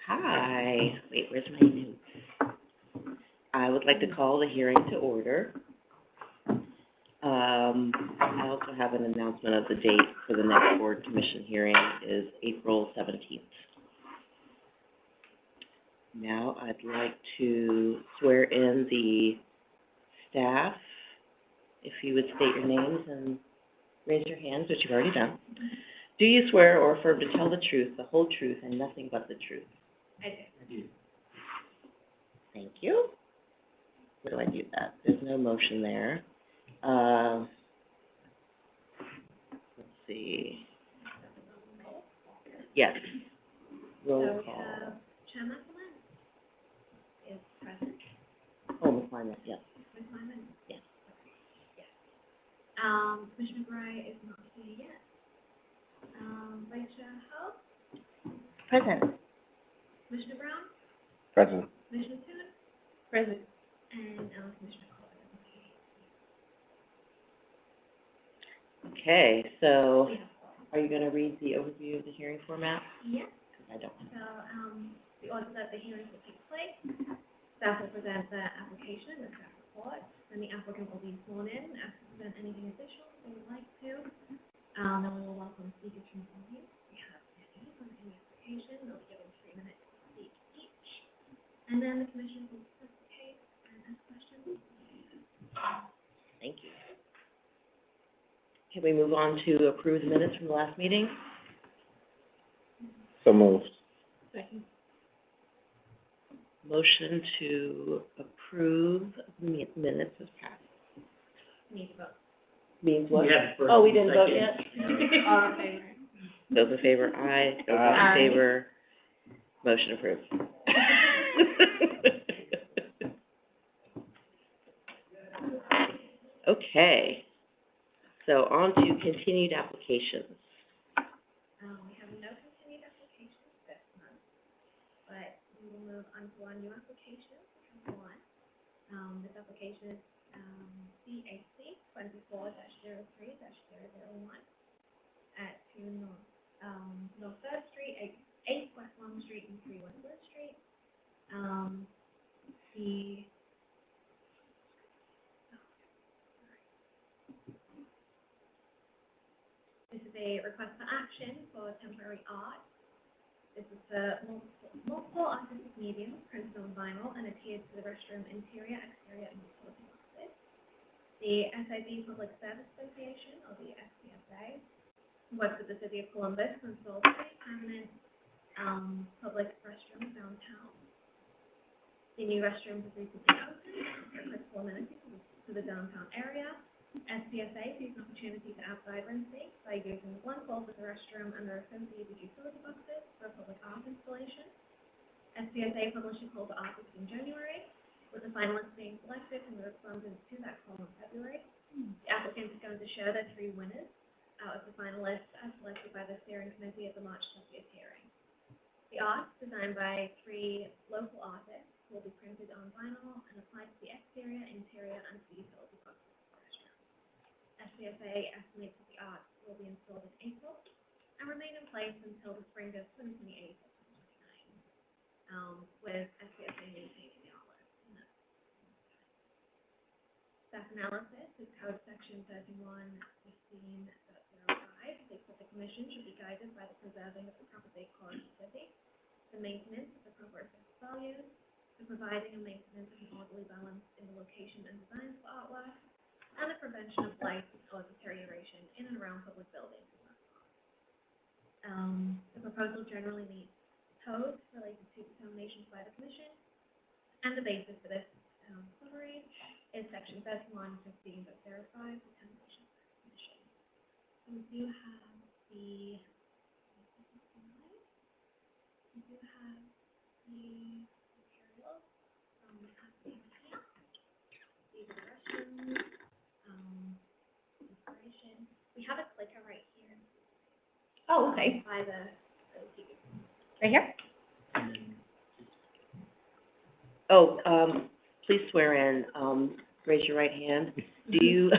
Hi, wait, where's my notes? I would like to call the hearing to order. I also have an announcement of the date for the next board commission hearing is April 17th. Now I'd like to swear in the staff. If you would state your names and raise your hands, which you've already done. Do you swear or affirm to tell the truth, the whole truth, and nothing but the truth? I do. Thank you. Where do I do that? There's no motion there. Let's see. Yes. Roll So we call. have Chairman is present. Oh, McClymont, yes. Ms. Lyman? Yes. Yes. Commissioner Gray is not here yet. Vice Chair Howe? Present. Commissioner Brown? Present. Commissioner Toon? Present. And Commissioner Colvin. Okay, so Yeah. are you going to read the overview of the hearing format? Yes. Because I don't. So, the order that the hearings will take place, staff will present the application and the staff report, then the applicant will be sworn in, asked to present anything additional they would like to. Then we will welcome speakers from the audience. We have 15 on any application, they'll be given 3 minutes to speak each. And then the commission will discuss the case and ask questions. Thank you. Can we move on to approve the minutes from the last meeting? So moved. Second. Motion to approve the minutes is passed. Need to vote. Means what? Yeah, first Oh, we and didn't vote second. yet? All in favor? Those in favor, aye. Those Aye. in favor, motion approved. Okay, so on to continued applications. We have no continued applications this month, but we will move on to our new application, which is one. This application is, CAC 24-03-001 at 2 North 3rd Street, 8 West Long Street, and 3 West Wood Street. This is a request for action for temporary art. This is for multiple artistic medium, printed on vinyl, and adhered to the restroom interior, exterior, and utility boxes. The SIB Public Service Association, or the SPSA, works with the City of Columbus to install 3 permanent public restrooms downtown. The new restrooms have recently opened for critical amenities to the downtown area. SPSA sees an opportunity to add vibrancy by using one floor for the restroom and their associated utility boxes for a public art installation. SPSA published a call to artists in January, with the finalists being selected and the respondents to that call in February. The applicant is going to show their 3 winners out of the finalists as selected by the steering committee at the March 20th hearing. The art, designed by 3 local artists, will be printed on vinyl and applied to the exterior, interior, and the utility boxes. SPSA estimates that the art will be installed in April and remain in place until the spring of 2028 or 2029, with SPSA maintaining the artwork. Staff analysis is Code Section 3115.05 states that the Commission should be guided by the preserving of the proper decor of the city, the maintenance of the proper assessed values, the providing and maintenance of an orderly balance in the location and design for artwork, and the prevention of blight or deterioration in and around public buildings. The proposal generally meets codes related to determinations by the Commission, and the basis for this summary is Section 3115.05, determinations by the Commission. So we do have the materials from the application. These are the restrooms. Inspiration. We have a clicker right here. Oh, okay. By the Right here? Oh, please swear in. Raise your right hand. Do you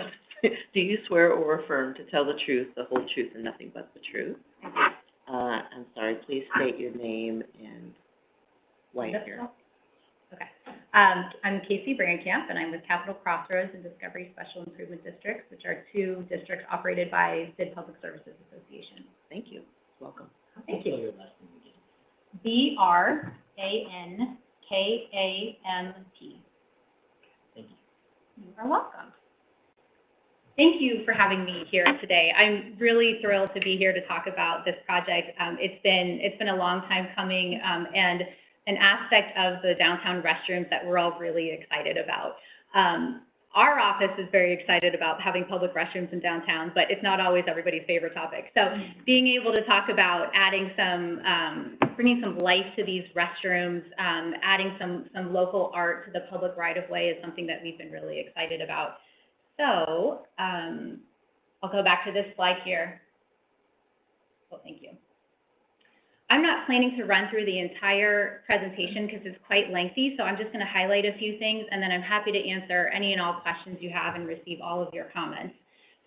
swear or affirm to tell the truth, the whole truth, and nothing but the truth? I'm sorry, please state your name and White here. Okay. I'm Casey Brandcamp, and I'm with Capital Crossroads and Discovery Special Improvement Districts, which are two districts operated by BID Public Services Association. Thank you. Welcome. Thank you. BRANKAMP. Thank you. You are welcome. Thank you for having me here today. I'm really thrilled to be here to talk about this project. It's been a long time coming, and an aspect of the downtown restrooms that we're all really excited about. Our office is very excited about having public restrooms in downtown, but it's not always everybody's favorite topic. So being able to talk about adding bringing some life to these restrooms, adding some local art to the public right-of-way is something that we've been really excited about. So I'll go back to this slide here. Oh, thank you. I'm not planning to run through the entire presentation because it's quite lengthy, so I'm just going to highlight a few things, and then I'm happy to answer any and all questions you have and receive all of your comments.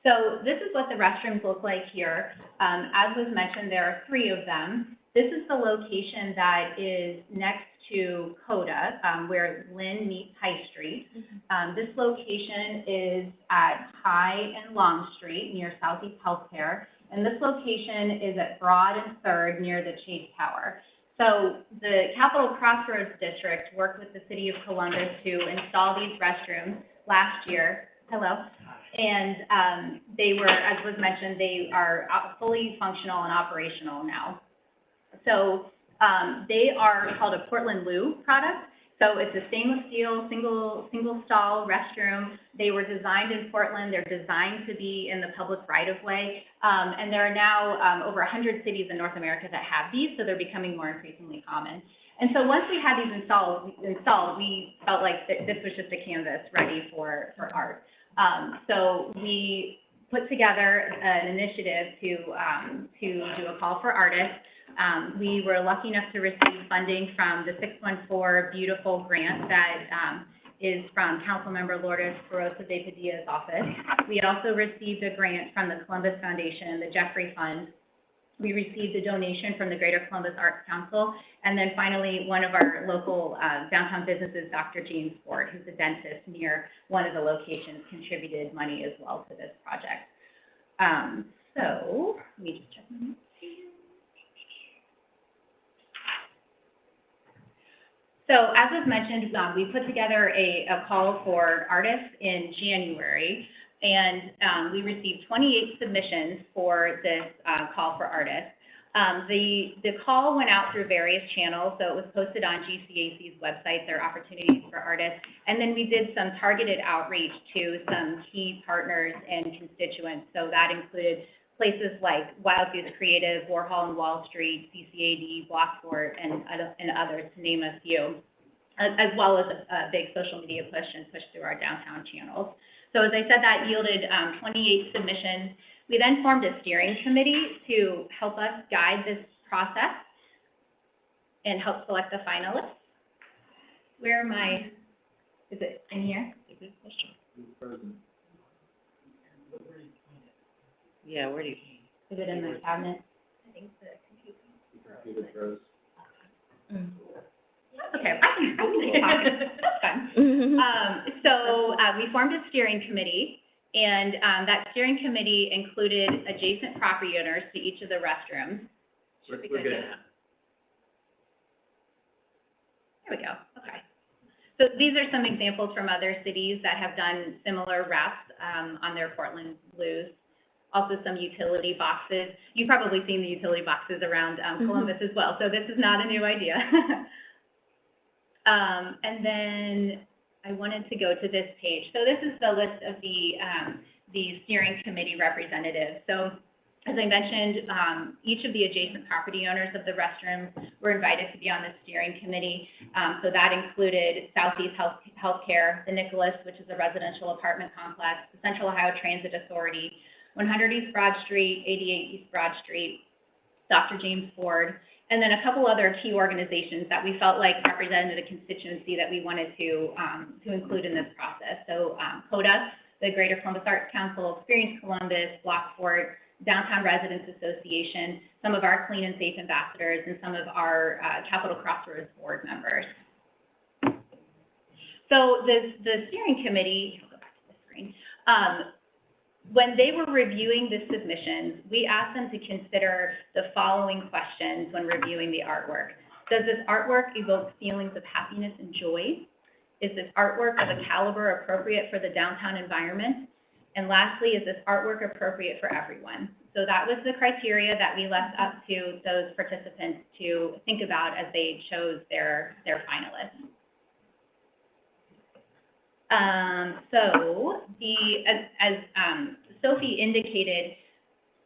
So this is what the restrooms look like here. As was mentioned, there are 3 of them. This is the location that is next to CODA, where Lynn meets High Street. This location is at High and Long Street near Southeast Healthcare. And this location is at Broad and 3rd near the Chase Tower. So the Capital Crossroads District worked with the City of Columbus to install these restrooms last year. Hello. And they were, as was mentioned, they are fully functional and operational now. So they are called a Portland Loo product. So it's a stainless steel, single stall restroom. They were designed in Portland. They're designed to be in the public right-of-way. And there are now over 100 cities in North America that have these, so they're becoming more increasingly common. And so once we had these installed, we felt like this was just a canvas ready for art. So we put together an initiative to do a call for artists. We were lucky enough to receive funding from the 614 Beautiful grant that is from Councilmember Lourdes Perosa de Padilla's office. We also received a grant from the Columbus Foundation, the Jeffrey Fund. We received a donation from the Greater Columbus Arts Council. And then finally, one of our local downtown businesses, Dr. James Ford, who's a dentist near one of the locations, contributed money as well to this project. So let me just check my notes. So as was mentioned, we put together a call for artists in January, and we received 28 submissions for this call for artists. The call went out through various channels, so it was posted on GCAC's website, their opportunities for artists, and then we did some targeted outreach to some key partners and constituents. So that included places like Wild Goose Creative, Warhol and Wall Street, CCAD, Blockport, and others, to name a few, as well as a big social media push and push through our downtown channels. So as I said, that yielded 28 submissions. We then formed a steering committee to help us guide this process and help select the finalists. Where am I? Is it in here? That's a good question. Yeah, where do you? Is it in my cabinet? I think the computer froze. Okay, I can talk. That's fine. So we formed a steering committee, and that steering committee included adjacent property owners to each of the restrooms. We're good. There we go. Okay. So these are some examples from other cities that have done similar reps on their Portland Blues. Also some utility boxes. You've probably seen the utility boxes around Columbus as well, so this is not a new idea. And then I wanted to go to this page. So this is the list of the steering committee representatives. So as I mentioned, each of the adjacent property owners of the restrooms were invited to be on the steering committee. So that included Southeast Healthcare, the Nicholas, which is a residential apartment complex, the Central Ohio Transit Authority, 100 East Broad Street, 88 East Broad Street, Dr. James Ford, and then a couple other key organizations that we felt like represented a constituency that we wanted to include in this process. So CODA, the Greater Columbus Arts Council, Experience Columbus, Blockport, Downtown Residents Association, some of our Clean and Safe ambassadors, and some of our Capital Crossroads board members. So the steering committee, I'll go back to the screen, when they were reviewing the submissions, we asked them to consider the following questions when reviewing the artwork. Does this artwork evoke feelings of happiness and joy? Is this artwork of a caliber appropriate for the downtown environment? And lastly, is this artwork appropriate for everyone? So that was the criteria that we left up to those participants to think about as they chose their finalists. As Sophie indicated,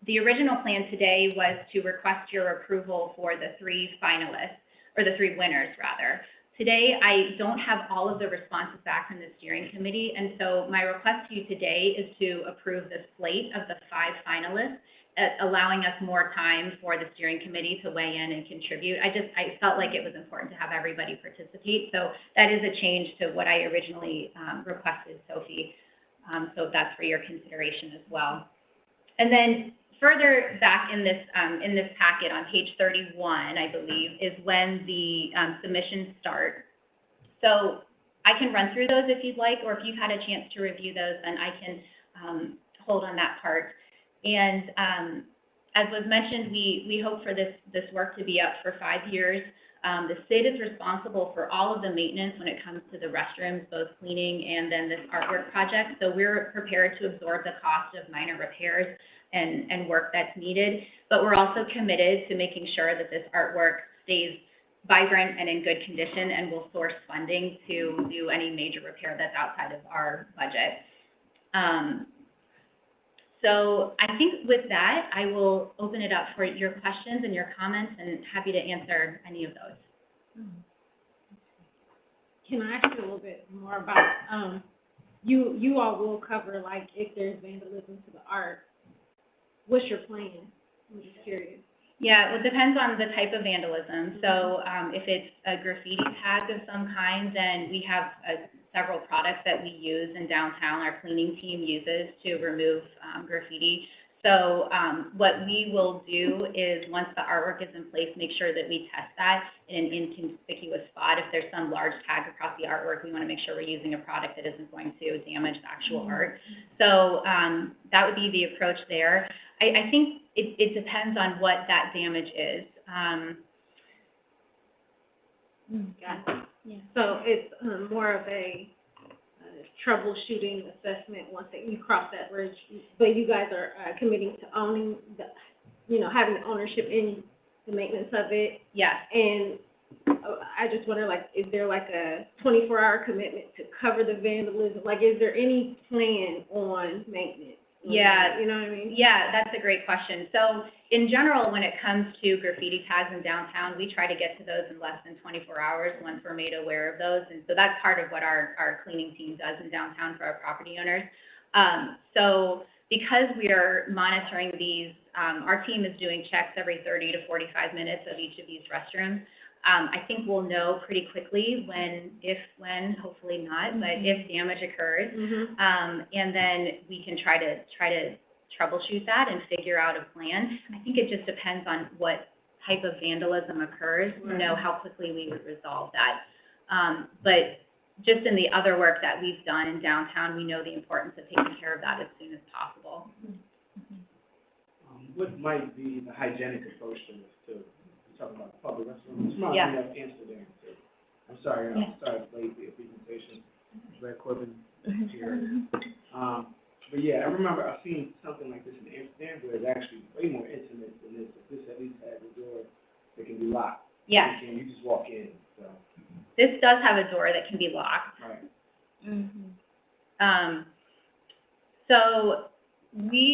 the original plan today was to request your approval for the three finalists, or the three winners, rather. Today, I don't have all of the responses back from the steering committee, and so my request to you today is to approve the slate of the 5 finalists, allowing us more time for the steering committee to weigh in and contribute. I felt like it was important to have everybody participate, so that is a change to what I originally requested, Sophie. So that's for your consideration as well. And then further back in this packet on page 31, I believe, is when the submissions start. So I can run through those if you'd like, or if you've had a chance to review those, then I can hold on that part. And as was mentioned, we hope for this work to be up for 5 years. The state is responsible for all of the maintenance when it comes to the restrooms, both cleaning and then this artwork project. So we're prepared to absorb the cost of minor repairs and work that's needed. But we're also committed to making sure that this artwork stays vibrant and in good condition, and we'll source funding to do any major repair that's outside of our budget. So I think with that, I will open it up for your questions and your comments, and happy to answer any of those. Can I ask you a little bit more about, you all will cover, like, if there's vandalism to the art, what's your plan? I'm just curious. Yeah, well, it depends on the type of vandalism. So if it's a graffiti tag of some kind, then we have several products that we use in downtown, our cleaning team uses to remove graffiti. So what we will do is, once the artwork is in place, make sure that we test that in an inconspicuous spot. If there's some large tag across the artwork, we want to make sure we're using a product that isn't going to damage the actual art. So that would be the approach there. I think it depends on what that damage is. Got it. Yeah. So it's more of a troubleshooting assessment once that you cross that bridge, but you guys are committing to owning having ownership in the maintenance of it. Yes. And I just wonder, like, is there like a 24-hour commitment to cover the vandalism? Like, is there any plan on maintenance? Yeah. You know what I mean? Yeah, that's a great question. So in general, when it comes to graffiti tags in downtown, we try to get to those in less than 24 hours once we're made aware of those. And so that's part of what our cleaning team does in downtown for our property owners. So because we are monitoring these, our team is doing checks every 30 to 45 minutes of each of these restrooms. I think we'll know pretty quickly when, hopefully not, but if damage occurs. And then we can try to troubleshoot that and figure out a plan. I think it just depends on what type of vandalism occurs to know how quickly we would resolve that. But just in the other work that we've done in downtown, we know the importance of taking care of that as soon as possible. What might be the hygienic approach to this, too? Talking about public restrooms. Yeah. Amsterdam, too. I'm sorry, sorry to late the presentation. Brad Corbin here. But yeah, I remember I've seen something like this in Amsterdam where it's actually way more intimate than this. This at least has a door that can be locked. Yes. You just walk in, so. This does have a door that can be locked. Right. So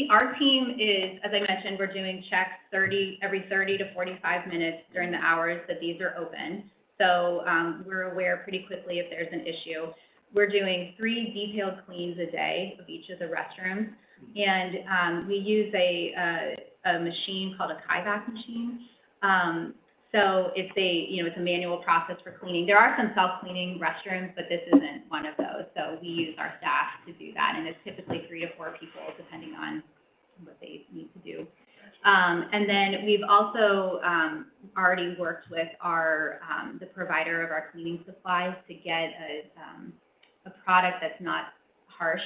our team is, as I mentioned, we're doing checks every 30 to 45 minutes during the hours that these are open. So we're aware pretty quickly if there's an issue. We're doing 3 detailed cleans a day of each of the restrooms, and we use a machine called a Kaivac machine. So it's a manual process for cleaning. There are some self-cleaning restrooms, but this isn't one of those. So we use our staff to do that, and it's typically 3 to 4 people, depending on what they need to do. And then we've also, already worked with the provider of our cleaning supplies to get a product that's not harsh,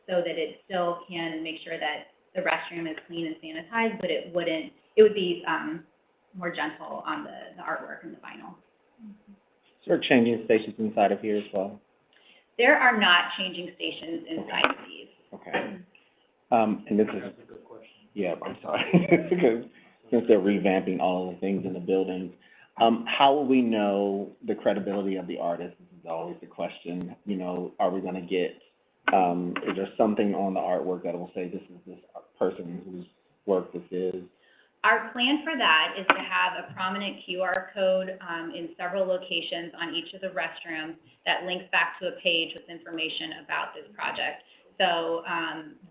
so that it still can make sure that the restroom is clean and sanitized, but it would be, more gentle on the artwork and the vinyl. So we're changing stations inside of here as well? There are not changing stations inside of these. Okay. And this is, That's a good question. yeah, I'm sorry, because since they're revamping all of the things in the buildings, how will we know the credibility of the artist? This is always the question. You know, are we gonna get, is there something on the artwork that will say this is this person whose work this is? Our plan for that is to have a prominent QR code in several locations on each of the restrooms that links back to a page with information about this project. So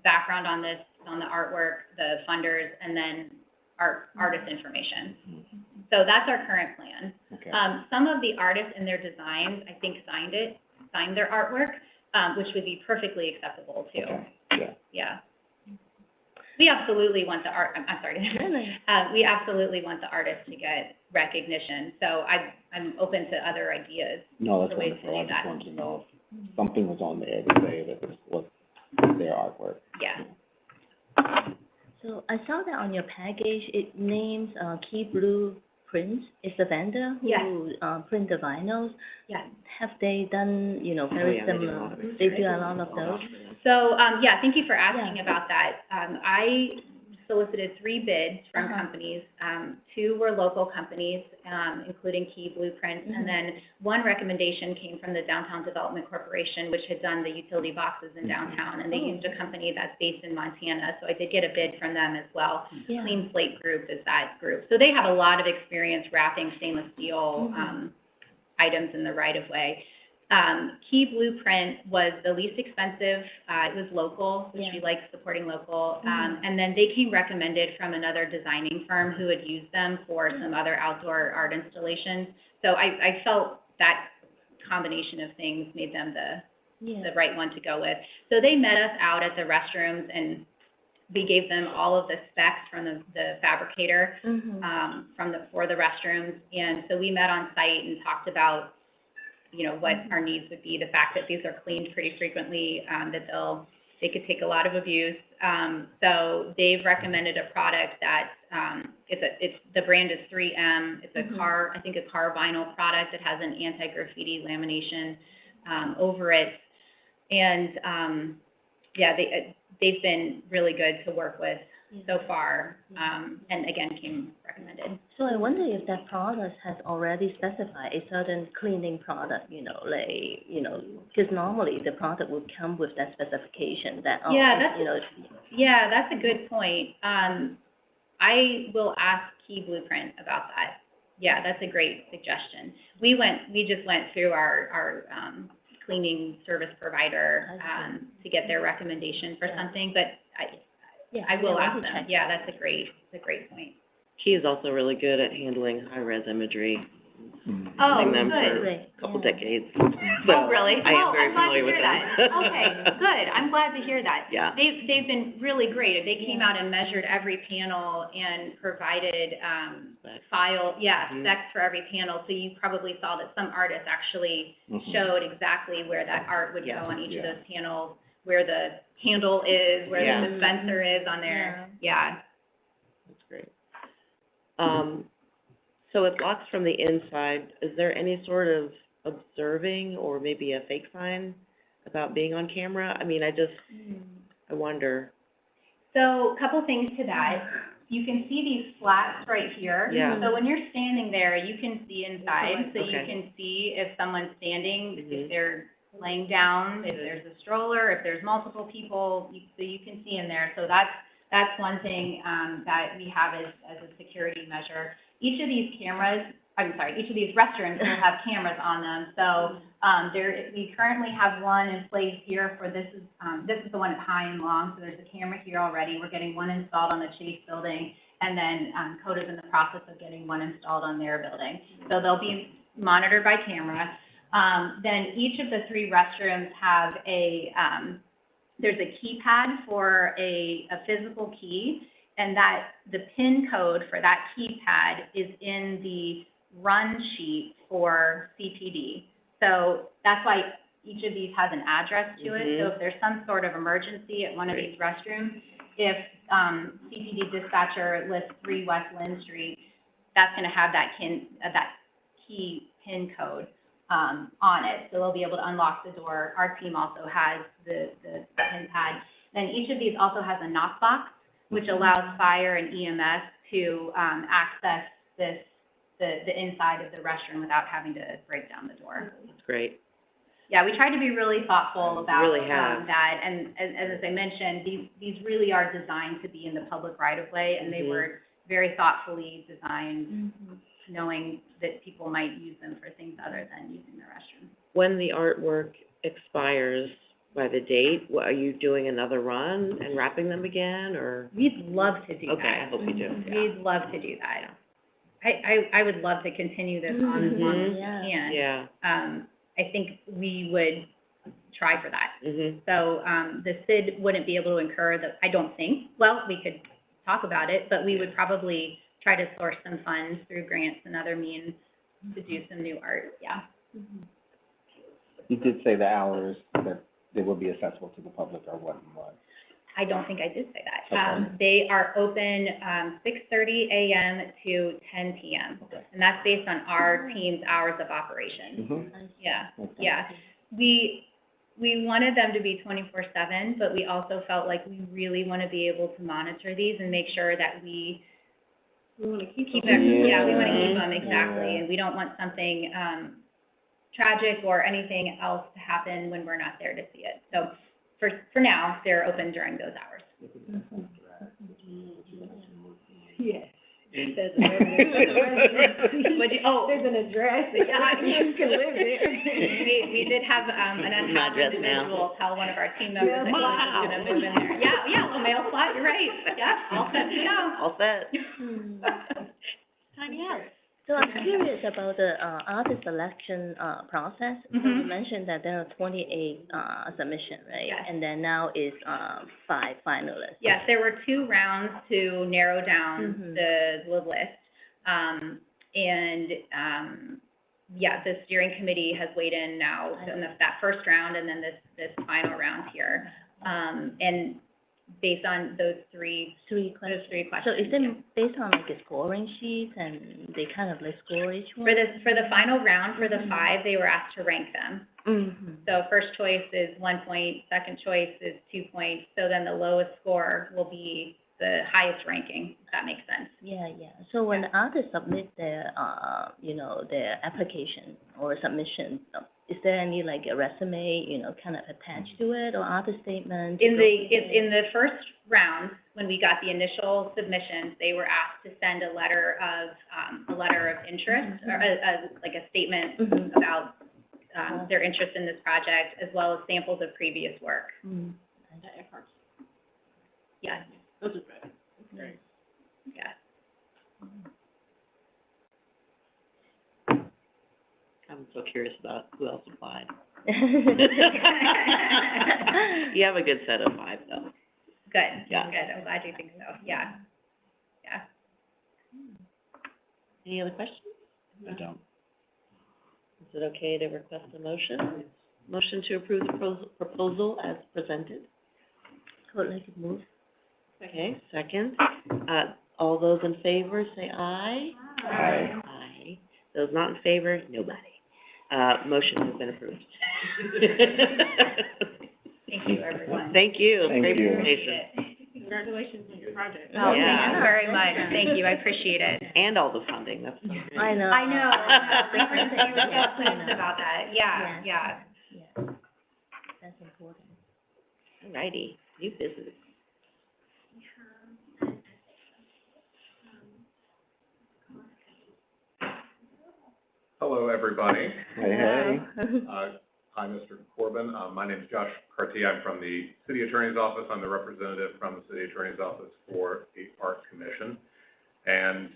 background on this, on the artwork, the funders, and then artist information. So that's our current plan. Okay. Some of the artists in their designs, I think, signed their artwork, which would be perfectly acceptable too. Okay. Yeah. We absolutely want the we absolutely want the artist to get recognition. So I'm open to other ideas. No, that's for ways to wonderful. I do just that. wanted to know if something was on there to say that this was their artwork. Yeah. So I saw that on your package, it names Key Blue Prints. Is the vendor who Yes. Print the vinyls. Yeah. Have they done, very similar? They do a lot of those. So, yeah, thank you for asking about that. I solicited 3 bids from companies. 2 were local companies, including Key Blueprints, and then 1 recommendation came from the Downtown Development Corporation, which had done the utility boxes in downtown, and they used a company that's based in Montana, so I did get a bid from them as well. Yeah. Clean Slate Group is that group. So they have a lot of experience wrapping stainless steel items in the right-of-way. Key Blueprint was the least expensive. It was local, which we like supporting local. And then they came recommended from another designing firm who had used them for some other outdoor art installations. So I felt that combination of things made them the right one to go with. So they met us out at the restrooms, and we gave them all of the specs from the fabricator for the restrooms. And so we met on site and talked about what our needs would be, the fact that these are cleaned pretty frequently, that they could take a lot of abuse. So they've recommended a product that, the brand is 3M. It's a car vinyl product that has an anti-graffiti lamination, over it. And, they've been really good to work with so far, and again, came recommended. So I wonder if that product has already specified a certain cleaning product, because normally the product would come with that specification that, Yeah, that's a good point. I will ask Key Blueprint about that. Yeah, that's a great suggestion. We just went through our cleaning service provider, to get their recommendation for something, but I will ask them. Yeah, that's a great point. Key is also really good at handling high-res imagery. Oh, Using them good. for a couple decades. Oh, really? I am very I'm glad to familiar with hear them. that. Okay, good. I'm glad to hear that. Yeah. They've been really great. They came out and measured every panel and provided, specs for every panel. So you probably saw that some artists actually showed exactly where that art would go on each of those panels, where the handle is, where the dispenser is on there. Yeah. That's great. So it blocks from the inside. Is there any sort of observing or maybe a fake sign about being on camera? I mean, I wonder. So a couple things to that. You can see these slats right here. Yeah. So when you're standing there, you can see inside. So you can see if someone's standing, if they're laying down, if there's a stroller, if there's multiple people, so you can see in there. So that's one thing that we have as a security measure. Each of these restrooms will have cameras on them. So we currently have one in place here for this is the one at High and Long. So there's a camera here already. We're getting one installed on the Chase building, and then Coda's in the process of getting one installed on their building. So they'll be monitored by camera. Then each of the 3 restrooms have a there's a keypad for a physical key, and that the PIN code for that keypad is in the run sheet for CPD. So that's why each of these has an address to it. So if there's some sort of emergency at one of these restrooms, if CPD dispatcher lists 3 West Lynn Street, that's going to have that key PIN code on it. So they'll be able to unlock the door. Our team also has the PIN pad. Then each of these also has a knock box, which allows fire and EMS to access the inside of the restroom without having to break down the door. That's great. Yeah, we tried to be really thoughtful about Really have. that, and as I mentioned, these really are designed to be in the public right-of-way, and they were very thoughtfully designed, knowing that people might use them for things other than using the restroom. When the artwork expires by the date, are you doing another run and wrapping them again, or? We'd love to do that. Okay, I hope you do, yeah. We'd love to do that. I would love to continue this on as long as we can. Yeah. I think we would try for that. Mhm. So, the CID wouldn't be able to incur I don't think, well, we could talk about it, but we would probably try to source some funds through grants and other means to do some new art, yeah. You did say the hours that they will be accessible to the public are what and what? I don't think I did say that. Okay. They are open, 6:30 a.m. to 10 p.m. Okay. And that's based on our team's hours of operation. Mm-hmm. Yeah, Okay. yeah. We wanted them to be 24/7, but we also felt like we really want to be able to monitor these and make sure that we want to keep them, Yeah. we want to keep them, exactly. Yeah. And we don't want something, tragic or anything else to happen when we're not there to see it. So for now, they're open during those hours. Yes. There's There's an address, you can live there. We did have, an unhoused Address now. individual tell one of our team members that he was gonna move in there. Yeah, a mail slot, you're right. Yeah, all set to go. All set. Tiny house. So I'm curious about the, artist selection, process. So you mentioned that there are 28, submissions, right? Yes. And then now is, 5 finalists. Yes, there were 2 rounds to narrow down the list. The steering committee has weighed in now in that first round and then this final round here. And based on those three questions. So is it based on like a scoring sheet and they kind of like score each one? For the final round, for the 5, they were asked to rank them. So first choice is 1 point, second choice is 2 points, so then the lowest score will be the highest ranking, if that makes sense. Yeah. So when the artists submit their, their application or submission, is there any like a resume, kind of attached to it or artist statement? In the first round, when we got the initial submissions, they were asked to send a letter of interest, or like a statement about, their interest in this project, as well as samples of previous work. Yeah. Those are good. Great. Yeah. I'm so curious about who else applied. You have a good set of 5, though. Good. Yeah. Good. I'm glad you think so. Yeah. Yeah. Any other questions? I don't. Is it okay to request a motion? Motion to approve the proposal as presented? Would like to move. Okay, second. All those in favor, say aye. Aye. Aye. Those not in favor, nobody. Motion has been approved. Thank you, everyone. Thank you. Thank Great you. presentation. Congratulations on your project. Oh, Yeah. thank you very much. Thank you. I appreciate it. And all the funding, that's so great. I know. I know. We were Yeah. so pleased about that. Yeah. Yeah, that's important. All righty, new business. Hello, everybody. Hey. Hi, Mr. Corbin. My name is Josh Cartier. I'm from the City Attorney's Office. I'm the representative from the City Attorney's Office for the Art Commission. And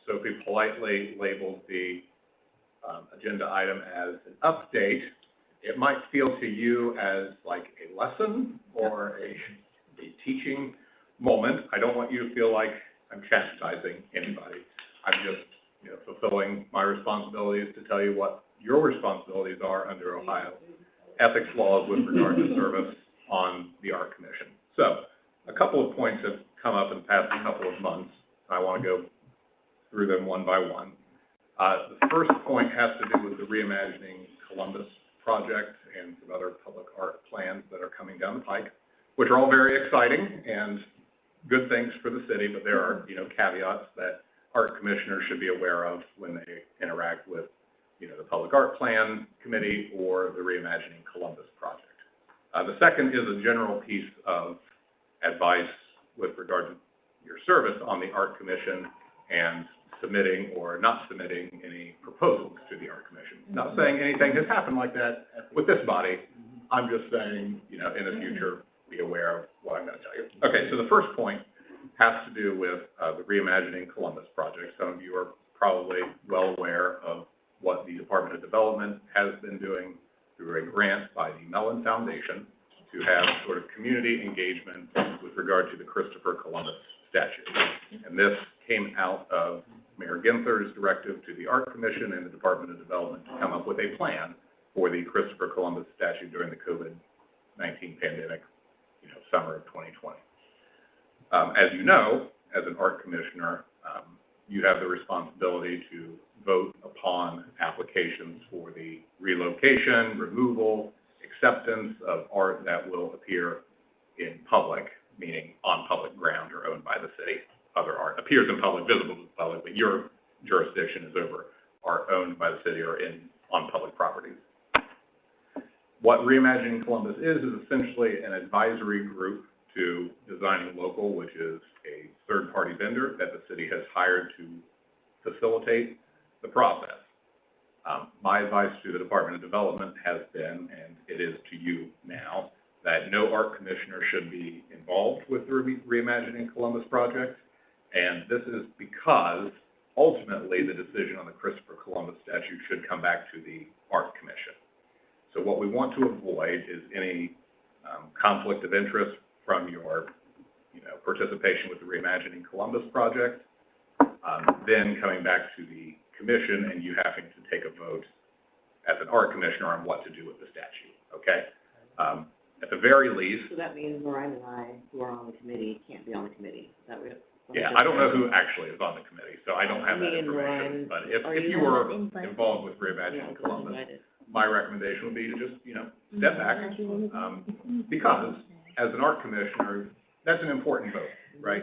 Sophie politely labeled the agenda item as an update. It might feel to you as like a lesson or a teaching moment. I don't want you to feel like I'm chastising anybody. I'm just, fulfilling my responsibilities to tell you what your responsibilities are under Ohio ethics laws with regard to service on the Art Commission. So, a couple of points have come up in the past couple of months. I want to go through them one by one. The first point has to do with the Reimagining Columbus project and some other public art plans that are coming down the pike, which are all very exciting and good things for the city, but there are, caveats that art commissioners should be aware of when they interact with, the Public Art Plan Committee or the Reimagining Columbus project. The second is a general piece of advice with regard to your service on the Art Commission and submitting or not submitting any proposals to the Art Commission. Not saying anything has happened like that with this body. I'm just saying, in the future, be aware of what I'm going to tell you. Okay, so the first point has to do with the Reimagining Columbus project. Some of you are probably well aware of what the Department of Development has been doing through a grant by the Mellon Foundation to have sort of community engagement with regard to the Christopher Columbus statue. And this came out of Mayor Ginther's directive to the Art Commission and the Department of Development to come up with a plan for the Christopher Columbus statue during the COVID-19 pandemic, summer of 2020. As you know, as an art commissioner, you have the responsibility to vote upon applications for the relocation, removal, acceptance of art that will appear in public, meaning on public ground or owned by the city. Other art appears in public, visible to the public, but your jurisdiction is over art owned by the city or on public properties. What Reimagining Columbus is essentially an advisory group to Designing Local, which is a third-party vendor that the city has hired to facilitate the process. My advice to the Department of Development has been, and it is to you now, that no art commissioner should be involved with the Reimagining Columbus project, and this is because ultimately the decision on the Christopher Columbus statue should come back to the Art Commission. So what we want to avoid is any conflict of interest from your, participation with the Reimagining Columbus project, then coming back to the commission and you having to take a vote as an art commissioner on what to do with the statue, okay? At the very least... So that means Ryan and I, who are on the committee, can't be on the committee. Is that what? Yeah, I don't know who actually is on the committee, so I don't have that information. But if you were involved with Reimagining Columbus, my recommendation would be to just, step back, because as an art commissioner, that's an important vote, right?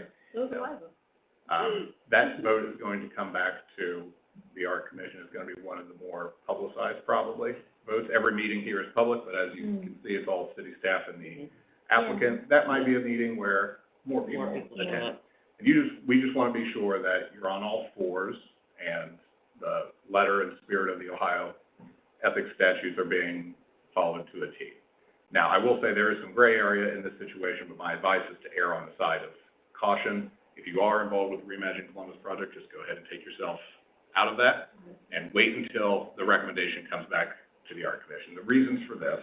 That vote is going to come back to the Art Commission. It's going to be one of the more publicized, probably, votes. Every meeting here is public, but as you can see, it's all city staff and the applicant. That might be a meeting where more people attend. And we just want to be sure that you're on all fours and the letter and spirit of the Ohio ethics statutes are being followed to a T. Now, I will say there is some gray area in this situation, but my advice is to err on the side of caution. If you are involved with the Reimagining Columbus project, just go ahead and take yourself out of that and wait until the recommendation comes back to the Art Commission. The reasons for this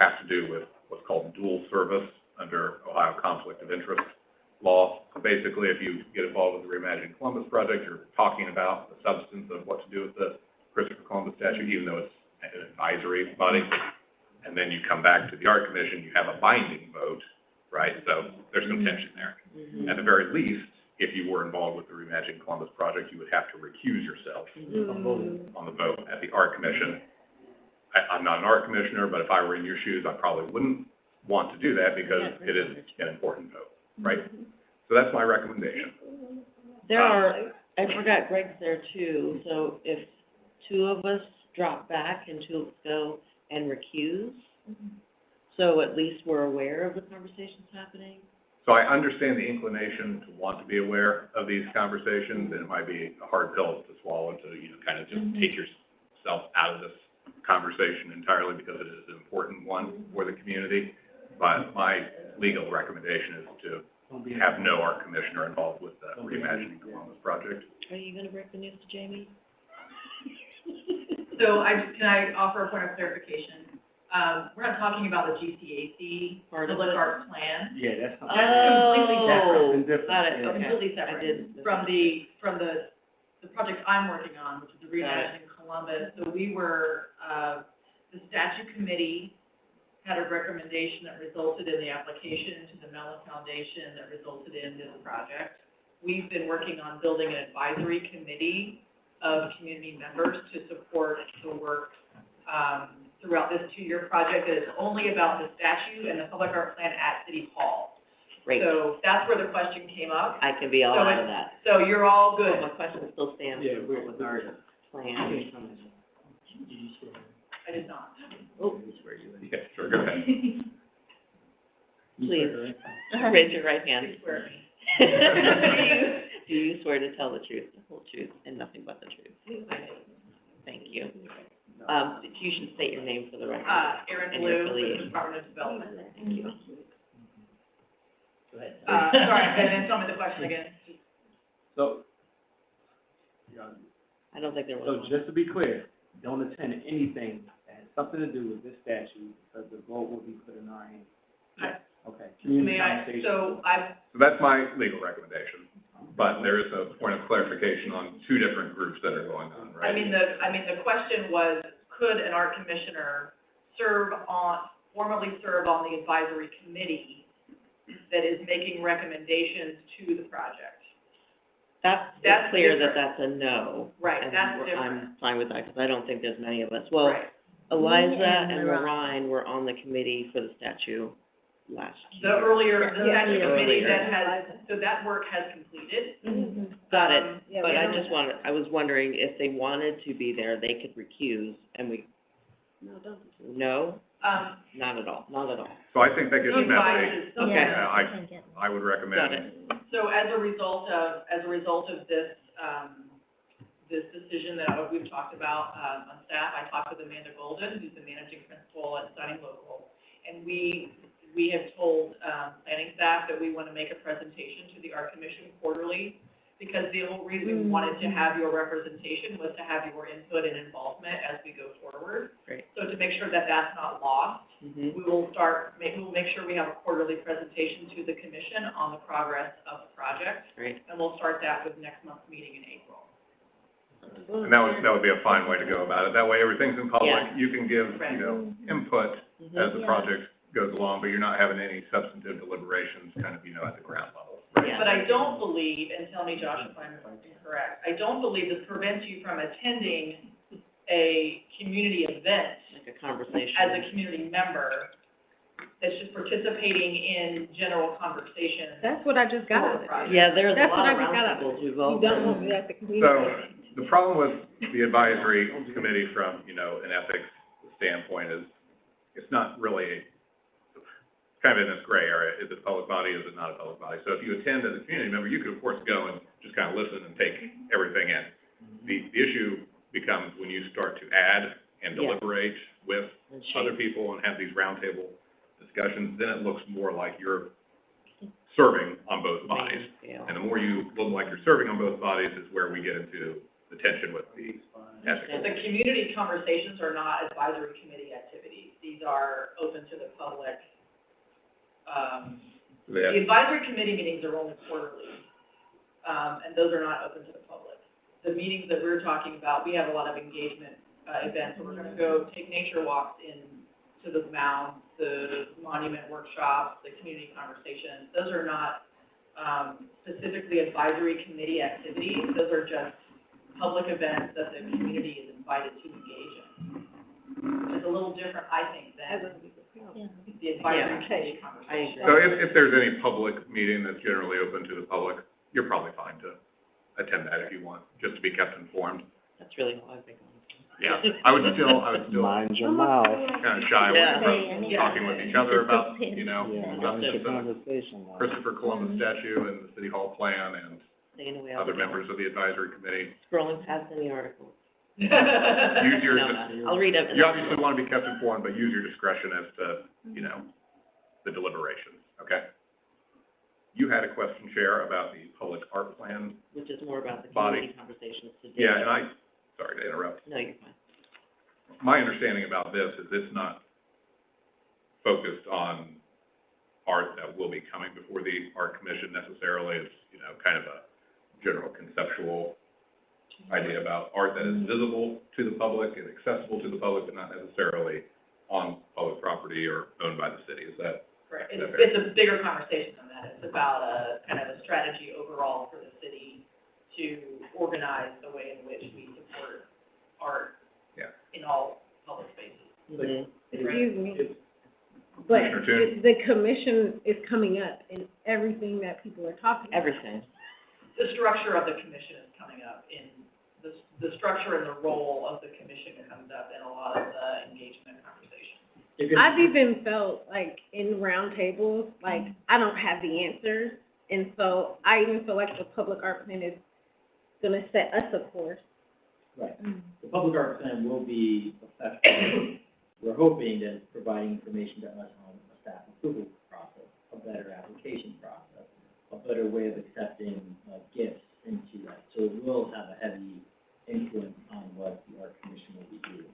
have to do with what's called dual service under Ohio conflict of interest law. Basically, if you get involved with the Reimagining Columbus project, you're talking about the substance of what to do with the Christopher Columbus statue, even though it's an advisory body. And then you come back to the Art Commission, you have a binding vote, right? So there's some tension there. At the very least, if you were involved with the Reimagining Columbus project, you would have to recuse yourself on the vote at the Art Commission. I'm not an art commissioner, but if I were in your shoes, I probably wouldn't want to do that because it is an important vote, right? So that's my recommendation. There are, I forgot Greg's there too, so if two of us drop back and two of us go and recuse, so at least we're aware of the conversations happening. So I understand the inclination to want to be aware of these conversations, and it might be a hard pill to swallow to, kind of just take yourself out of this conversation entirely because it is an important one for the community. But my legal recommendation is to have no art commissioner involved with the Reimagining Columbus project. Are you gonna break the news to Jamie? So can I offer a point of clarification? We're not talking about the GCAC Part of public it? art plan. Yeah, that's something. completely That's Oh, something different. got it, Yeah. okay. Completely I separate did. from the project I'm working on, which is the reimagining Columbus. So we were, the statute committee had a recommendation that resulted in the application to the Mellon Foundation that resulted in this project. We've been working on building an advisory committee of community members to support the work, throughout this 2-year project that is only about the statute and the public art plan at City Hall. Great. So that's where the question came up. I can be all So out it's- of that. So you're all good. My question still stands Yeah, for we're- public art plan. I did not. Oh, Yeah, sure, go ahead. please, raise your right hand. Swear to me. Do you swear to tell the truth, the whole truth, and nothing but the truth? Thank you. You should state your name for the record. Erin And your Blue, with the affiliation. Department of Development. Thank you. Go ahead. Sorry, and then tell me the question again. So, yeah, I don't think there was so one. just to be clear, don't attend anything that has something to do with this statute, because the vote will be put in our hands. I- Okay, community May I, conversation. so So that's my legal recommendation, but there is a point of clarification on 2 different groups that are going on, right? I mean, the question was, could an art commissioner formally serve on the advisory committee that is making recommendations to the project? That's That's clear that different. that's a no. Right, and that's we're- different. I'm fine with that, because I don't think there's many of us. Well, Right. Eliza Me and and Mariah. Ryan were on the committee for the statue last The year. earlier, the Yeah, statute yeah, committee earlier. that has, so that work has completed. Got it, Yeah, but we I don't- just wanted, I was wondering if they wanted to be there, they could recuse, and we, No, don't. no? Um, Not at all, not at all. So I think that gets messy. advises, Okay. Yeah, I- can get- I would Got recommend, it. so as a result of this, this decision that we've talked about, on staff, I talked with Amanda Golden, who's the managing principal at Signing Local, and we have told, planning staff that we want to make a presentation to the Art Commission quarterly, because the whole reason we wanted to have your representation was to have your input and involvement as we go forward. Great. So to make sure that that's not lost, Mm-hmm. we will we'll make sure we have a quarterly presentation to the commission on the progress of the project, Great. and we'll start that with next month's meeting in April. and that would be a fine way to go about it. That way, everything's in public, Yeah. you can give, Right. input Mhm. as the Yeah. project goes along, but you're not having any substantive deliberations kind of, at the ground level. Yeah. But I don't believe, and tell me, Josh, if I'm incorrect, I don't believe this prevents you from attending a community event Like a conversation. as a community member that's just participating in general conversation. That's what I just got out of it. Yeah, there's a That's what lot I of just got out of roundtables it. we've You all don't been. want me at the community. So, the problem with the advisory committee from, an ethics standpoint is, it's not really kind of in this gray area. Is it a public body, is it not a public body? So if you attend as a community member, you could of course go and just kind of listen and take everything in. The issue becomes when you start to add and Yeah. deliberate with And other shape. people and have these roundtable discussions, then it looks more like you're serving on both bodies. Yeah. And the more you look like you're serving on both bodies is where we get into the tension with the ethics. The community conversations are not advisory committee activities. These are open to the public. The Yeah. advisory committee meetings are only quarterly, and those are not open to the public. The meetings that we're talking about, we have a lot of engagement, events, where we're gonna go take nature walks to the mounds, the monument workshops, the community conversations. Those are not, specifically advisory committee activities. Those are just public events that the community is invited to engage in. Which is a little different, I think, than Yeah. the advisory Yeah. committee I conversation. agree. So if there's any public meeting that's generally open to the public, you're probably fine to attend that if you want, just to be kept informed. That's really all I think on. Yeah, I would still Mind your mouth. kind of shy Yeah. away from Yeah. talking with each other about, Yeah, mind your the conversation, though. Christopher Columbus statue and the City Hall plan and Staying away all other the members of the advisory committee. Scrolling past any articles. Use your, No, I'll read it. you obviously want to be kept informed, but use your discretion as to, the deliberations, okay? You had a question, Chair, about the public art plan. Which is more about the Body. community conversations today. Yeah, and sorry to interrupt. No, you're fine. My understanding about this is it's not focused on art that will be coming before the art commission necessarily. It's, you know, kind of a general conceptual idea about art that is visible to the public and accessible to the public, but not necessarily on public property or owned by the city. Is that? Correct. Is that fair? It's a bigger conversation than that. It's about a kind of a strategy overall for the city to organize the way in which we support art in all public spaces. Mhm. Excuse me, It's, but Commissioner Toon? the commission is coming up in everything that people are talking about. Everything. The structure of the commission is coming up in, the structure and the role of the commission comes up in a lot of the engagement conversations. I've even felt like in roundtables, like I don't have the answers, and so I even feel like the public art plan is gonna set us a course. Right. The public art plan will be effective. We're hoping that it's providing information to us on a staff approval process, a better application process, a better way of accepting gifts into that. So it will have a heavy influence on what the art commission will be doing.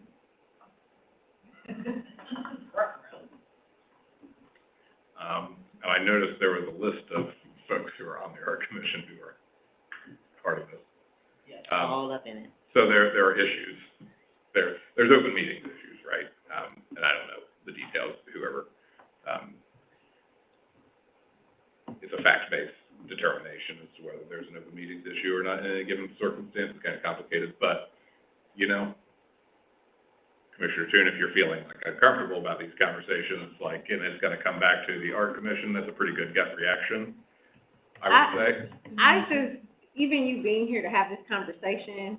And I noticed there was a list of folks who are on the art commission who are part of this. Yes. All up in it. So there are issues. There's open meetings issues, right? And I don't know the details, whoever, it's a fact-based determination as to whether there's an open meetings issue or not in any given circumstance. It's kind of complicated, but, you know, Commissioner Toon, if you're feeling like uncomfortable about these conversations, like, and it's gonna come back to the art commission, that's a pretty good gut reaction, I would say. I just, even you being here to have this conversation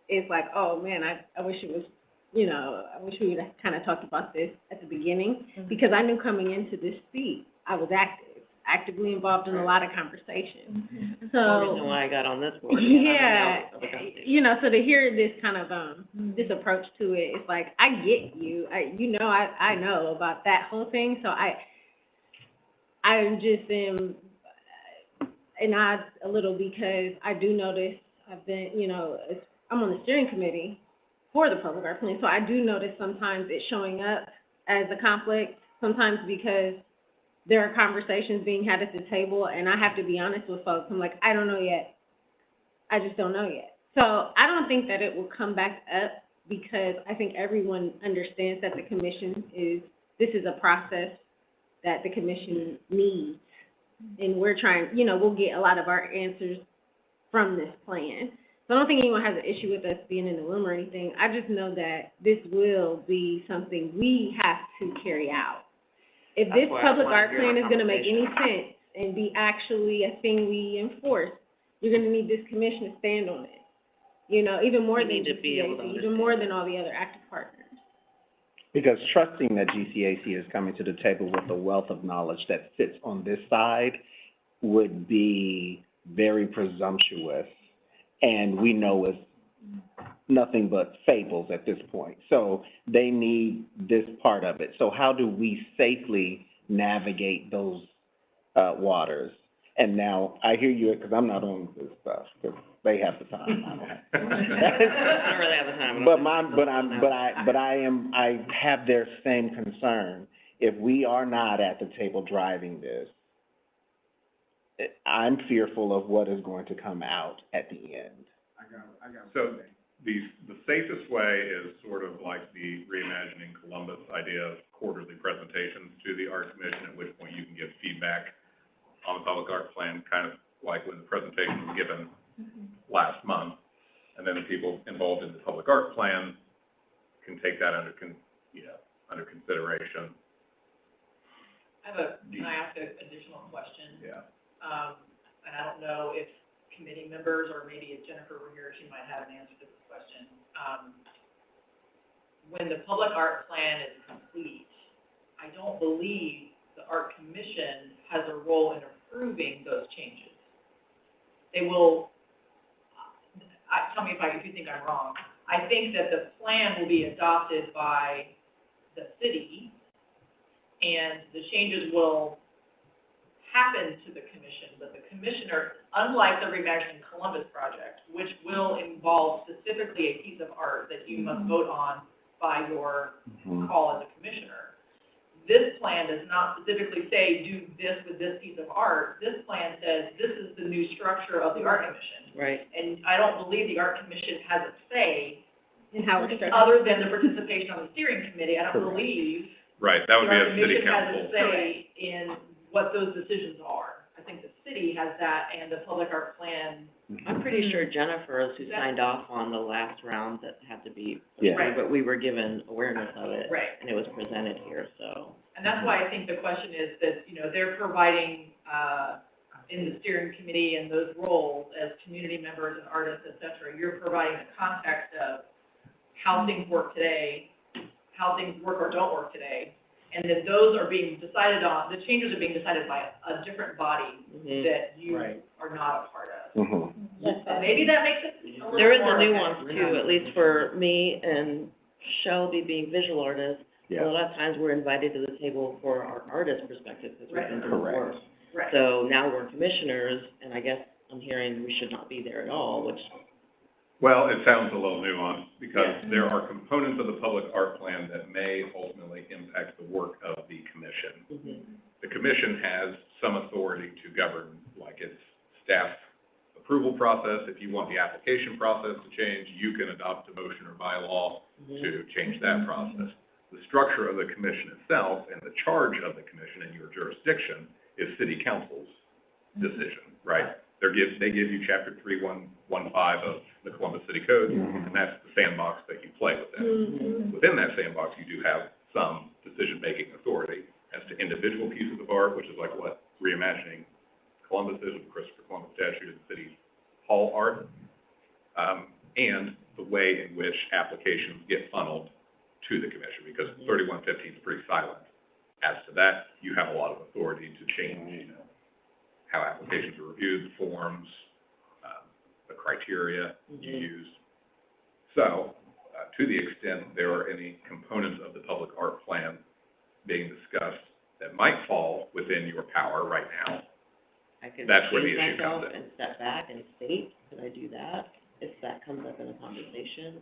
is like, oh man, I wish it was, you know, I wish we would have kind of talked about this at the beginning, because I knew coming into this seat, I was actively involved in a lot of conversations. The So, reason why I got on this board. and yeah, I don't know the conversation. you know, so to hear this kind of, this approach to it, it's like, I get you, I know about that whole thing, so I just am, and I, a little, because I do notice, I've been, you know, I'm on the steering committee for the public art plan, so I do notice sometimes it's showing up as a conflict, sometimes because there are conversations being had at the table, and I have to be honest with folks, I'm like, I don't know yet. I just don't know yet. So I don't think that it will come back up, because I think everyone understands that the commission this is a process that the commission needs. And we're trying, you know, we'll get a lot of our answers from this plan. So I don't think anyone has an issue with us being in the room or anything. I just know that this will be something we have to carry out. If That's this why I public wanna art hear plan the is gonna make any conversation. sense and be actually a thing we enforce, you're gonna need this commission to stand on it. You know, even more We than need to be able to GCAC, even more than all the other active partners. Because trusting that GCAC is coming to the table with the wealth of knowledge that sits on this side would be very presumptuous, and we know it's nothing but fables at this point. So they need this part of it. So how do we safely navigate those waters? And now, I hear you, because I'm not on this stuff, because they have the time, I don't have. I don't really have the time. I have their same concern. If we are not at the table driving this, I'm fearful of what is going to come out at the end. I got. So the safest way is sort of like the Reimagining Columbus idea of quarterly presentations to the art commission, at which point you can give feedback on the public art plan, kind of like when the presentation was given last month, and then the people involved in the public art plan can take that under consideration. Can I ask an additional question? Yeah. And I don't know if committee members, or maybe if Jennifer were here, she might have an answer to this question. When the public art plan is complete, I don't believe the art commission has a role in approving those changes. They will, tell me if you think I'm wrong. I think that the plan will be adopted by the city, and the changes will happen to the commission, but the commissioner, unlike the Reimagining Columbus project, which will involve specifically a piece of art that you must vote on by your call as a commissioner, this plan does not specifically say, do this with this piece of art. This plan says, this is the new structure of the art commission. Right. And I don't believe the art commission has a say, And how it's structured. other than the participation on the steering committee. I don't Correct. believe Right, that would be a city the art council. commission has a say in what those decisions are. I think the city has that, and the public art plan. I'm pretty sure Jennifer is who signed off on the last round that had to be Yeah. approved, but we were given awareness of it. Right. And it was presented here, so. And that's why I think the question is that, you know, they're providing, in the steering committee and those roles as community members and artists, et cetera, you're providing the context of how things work today, how things work or don't work today, and that those are being decided on, the changes are being decided by a different body Mhm. that you Right. are not a part of. Mm-hmm. So maybe that makes it a little There is more a effective. nuance too, at least for me and Shelby being visual artists. A Yeah, lot of times we're invited to the table for our artist perspective, because we've been doing Correct. work. Right. So now we're commissioners, and I guess I'm hearing we should not be there at all, which, Well, it sounds a little nuanced, because Yeah. there are components of the public art plan that may ultimately impact the work of the commission. mhm. The commission has some authority to govern, like its staff approval process. If you want the application process to change, you can adopt a motion or bylaw to change that process. The structure of the commission itself and the charge of the commission in your jurisdiction is city council's decision, right? They give you chapter 3115 of the Columbus City Code, Mhm. and that's the sandbox that you play within. Mm-hmm. Within that sandbox, you do have some decision-making authority as to individual pieces of art, which is like what reimagining Columbus is with the Christopher Columbus statue and City Hall art, and the way in which applications get funneled to the commission, because 3115 is pretty silent. As to that, you have a lot of authority to change, you know, how applications are reviewed, the forms, the criteria you use. So, to the extent there are any components of the public art plan being discussed that might fall within your power right now, I could That's where the recuse issue comes myself in. and step back and state, could I do that? If that comes up in a conversation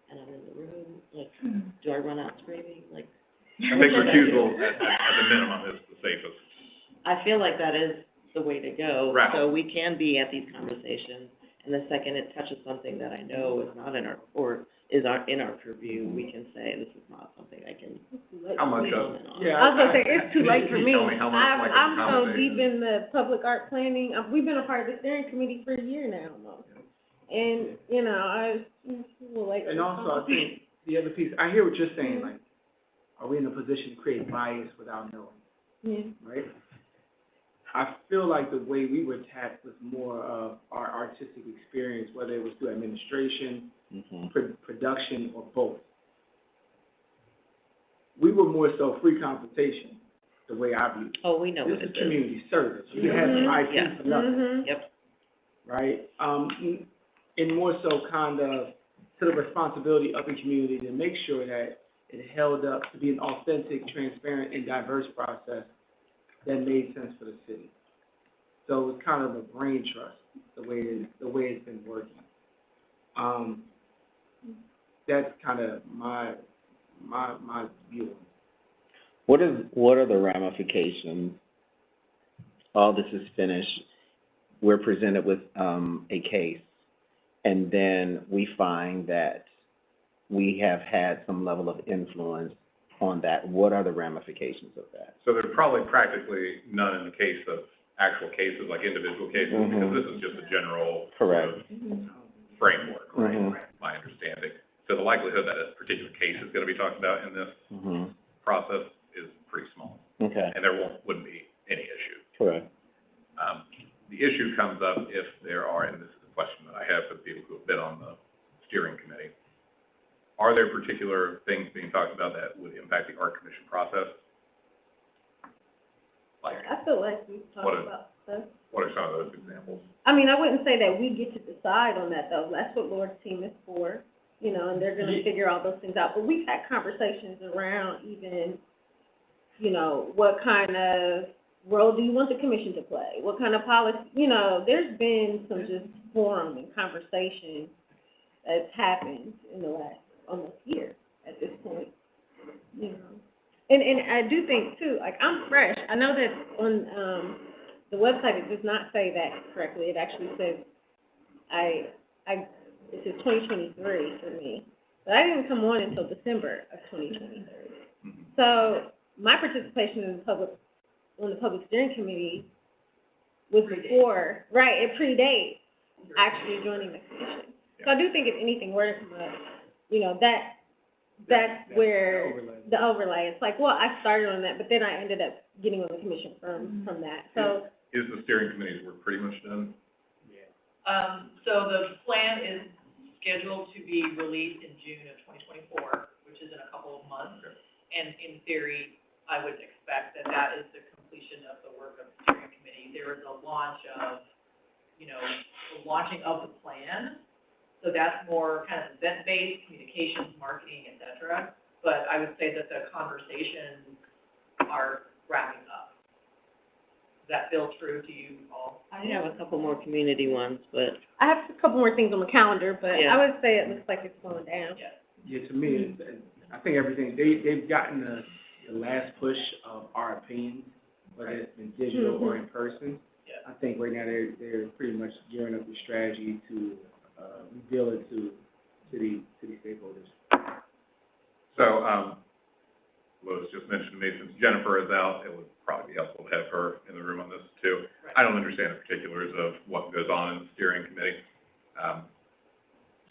and I'm in the room, like, do I run out screaming? Like, I think recusal at the minimum is the safest. I feel like that is the way to go. Right. So we can be at these conversations, and the second it touches something that I know is not in our, or is in our purview, we can say, this is not something I can How much of, comment on. Yeah. I was gonna say, it's too late for Can me. you tell me how much, like, a I'm so conversation? deep in the public art planning, we've been a part of the steering committee for a year now almost. And, you know, it's a little late. And also, I think the other piece, I hear what you're saying, like, are we in a position to create bias without knowing, Yeah. right? I feel like the way we were tapped was more of our artistic experience, whether it was through administration, Mhm. production, or both. We were more so free consultation, the way I view it. Oh, we know what This it is is. community service. You have some Yeah. IP for nothing, Mhm. Yep. right? And more so kind of to the responsibility of the community to make sure that it held up to be an authentic, transparent, and diverse process that made sense for the city. So it's kind of a brain trust, the way it's been working. That's kind of my view on it. What are the ramifications? All this is finished, we're presented with, a case, and then we find that we have had some level of influence on that. What are the ramifications of that? So there's probably practically none in the case of actual cases, like individual cases, Mhm. because this is just a general Correct. sort of framework, right? Mhm. My understanding. So the likelihood that a particular case is gonna be talked about in this Mhm. process is pretty small, Okay, and there wouldn't be any issue. correct. The issue comes up if there are, and this is a question that I have for the people who have been on the steering committee, are there particular things being talked about that would impact the art commission process? Like, I feel like we've What talked is- about stuff. what are some of those examples? I mean, I wouldn't say that we get to decide on that, though. That's what Lord's team is for, you know, and they're gonna figure all those things out. But we've had conversations around even, you know, what kind of role do you want the commission to play? What kind of policy, you know, there's been some just forum and conversation that's happened in the last almost year at this point, you know. And I do think too, like, I'm fresh. I know that on, the website, it does not say that correctly. It actually says, it says 2023 for me. But I didn't come on until December of 2023. So my participation in on the public steering committee was before, right, it predates actually joining the commission. So I do think if anything were to come up, you know, that's where the overlay, it's like, well, I started on that, but then I ended up getting on the commission from that, so. Is the steering committee's work pretty much done? So the plan is scheduled to be released in June of 2024, which is in a couple of months. Okay. And in theory, I would expect that that is the completion of the work of the steering committee. There is a launch of, you know, the launching of the plan. So that's more kind of event-based, communications, marketing, et cetera. But I would say that the conversations are wrapping up. Does that feel true to you all? I have a couple more community ones, but I have a couple more things on the calendar, but Yeah. I would say it looks like it's slowing down. Yes. Yeah, to me, I think everything, they've gotten the last push of our opinions, whether it's been digital or in person. Yeah. I think right now they're pretty much gearing up the strategy to, reveal it to the stakeholders. So, Lois just mentioned to me, since Jennifer is out, it would probably be helpful to have her in the room on this too. Right. I don't understand the particulars of what goes on in the steering committee.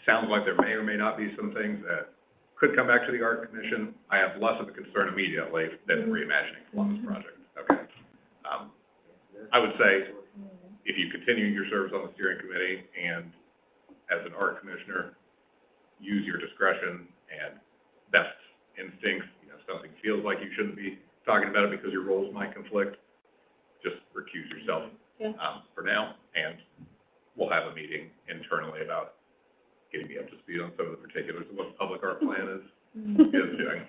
Sounds like there may or may not be some things that could come back to the Art Commission. I have less of a concern immediately than the Reimagining Columbus project, okay? I would say, if you continue your service on the steering committee and as an art commissioner, use your discretion and best instincts. You know, if something feels like you shouldn't be talking about it because your roles might conflict, just recuse yourself, for now, and we'll have a meeting internally about getting me up to speed on some of the particulars of what the public art plan is doing.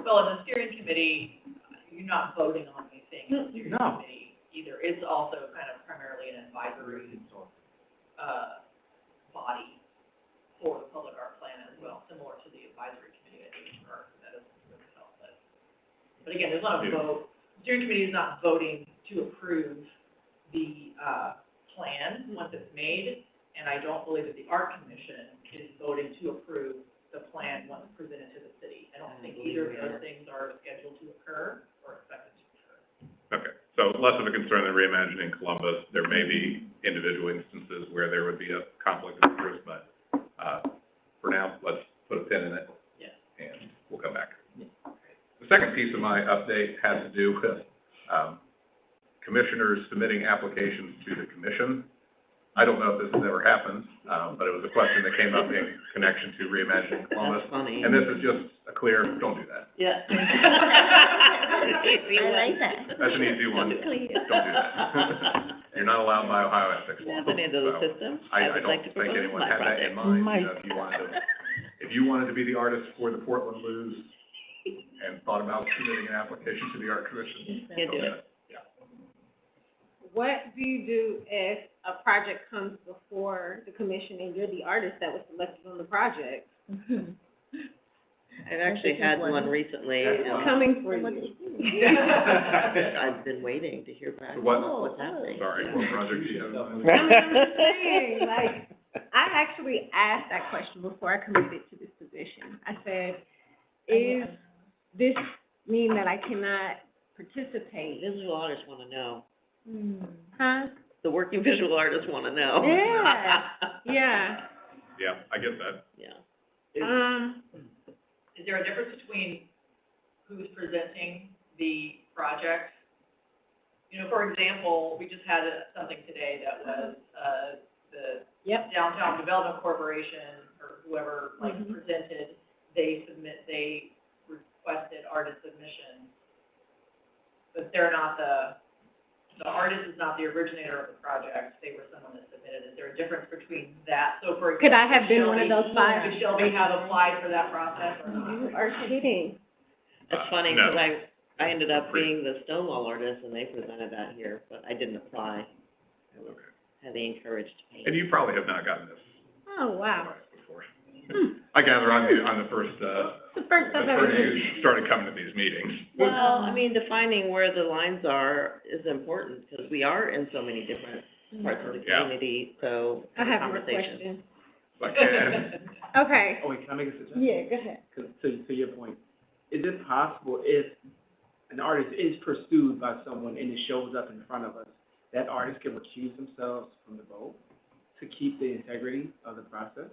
Well, in the steering committee, you're not voting on anything in the steering committee either. It's also kind of primarily an advisory, body for the public art plan as well, similar to the advisory committee, I think, for that is really help. But again, there's not a vote. The steering committee is not voting to approve the, plan once it's made, and I don't believe that the art commission is voting to approve the plan once presented to the city. I don't think either of those things are scheduled to occur or expected to occur. Okay, so less of a concern than Reimagining Columbus. There may be individual instances where there would be a conflict of interest, but, for now, let's put a pin in it. Yeah. And we'll come back. The second piece of my update has to do with, commissioners submitting applications to the commission. I don't know if this has ever happened, but it was a question that came up in connection to Reimagining Columbus. that's funny. And this is just a clear, don't do that. Yeah. I like that. That's an easy one. Clear. Don't do that. You're not allowed by Ohio ethics law. That's an into the So, system. I would like to don't think propose anyone my had that in project. mind. You know, if you wanted to be the artist for the Portland Blues and thought about submitting an application to the Art Commission, Can't do go it. ahead. Yeah. What do you do if a project comes before the commission and you're the artist that was selected on the project? I've actually had one recently. It's coming for What do you. you do? I've been waiting to hear back So what- what's happening. Sorry, what project do you have? I mean, I'm just saying, like, I actually asked that question before I committed to this position. I said, is this mean that I cannot participate? Visual artists wanna know. Huh? The working visual artists wanna know. Yeah, yeah. Yeah, I get that. Yeah. Is there a difference between who's presenting the project? You know, for example, we just had something today that was, the Downtown Development Corporation, or whoever, like, presented, they requested artist submission. But they're not the artist is not the originator of the project, they were someone that submitted. Is there a difference between that? So for example, Could I have been one of those five? Could Shelby have applied for that process or not? You are kidding. It's funny, No. 'cause I ended up being the Stonewall artist, and they presented that here, but I didn't apply. I was heavily encouraged to paint. And you probably have not gotten this Oh, wow. advice before. I gather on the first, The first time before you started coming to these meetings. Well, I mean, defining where the lines are is important, because we are in so many different parts of the Yeah. community, so. I have more conversation. questions. Like, and Okay, Oh, wait, can I make a suggestion? yeah, go ahead. 'Cause to your point, is it possible if an artist is pursued by someone and it shows up in front of us, that artist can recuse themselves from the vote to keep the integrity of the process?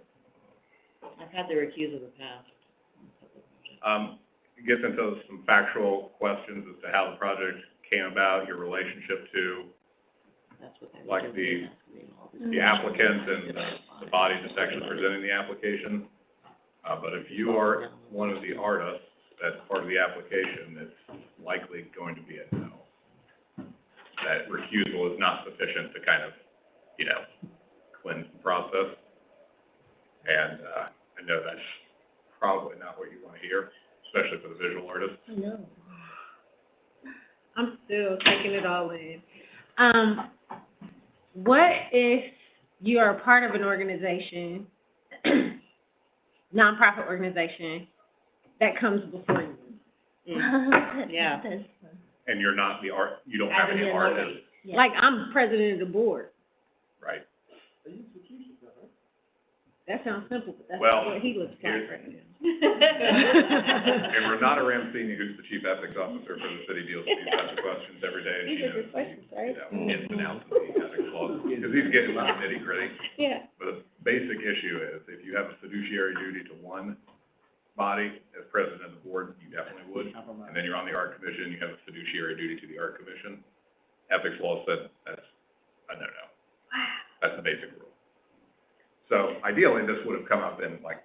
I've had to recuse in the past. it gets into some factual questions as to how the project came about, your relationship to That's what they like were doing, the- asking me all this. the applicant and the body that's actually presenting the application. But if you are one of the artists that's part of the application, it's likely going to be a no. That recusal is not sufficient to kind of, cleanse the process. And, I know that's probably not what you want to hear, especially for the visual artist. I know. I'm still taking it all in. What if you are a part of an organization, nonprofit organization, that comes before you? Yeah. That's, And you're not you don't have any artists, yeah. Like, I'm president of the board. right? That sounds simple, but that's Well, what he looks like here's- right now. And Renata Ramsini, who's the chief ethics officer for the city, deals with these types of questions every day, and she These are knows good questions, right? ins and outs of the ethics laws, because he's getting into the nitty gritty. Yeah. But the basic issue is, if you have a fiduciary duty to one body, as president of the board, you definitely would. And then you're on the art commission, you have a fiduciary duty to the art commission. Ethics law said that's a no-no. That's the basic rule. So ideally, this would have come up in like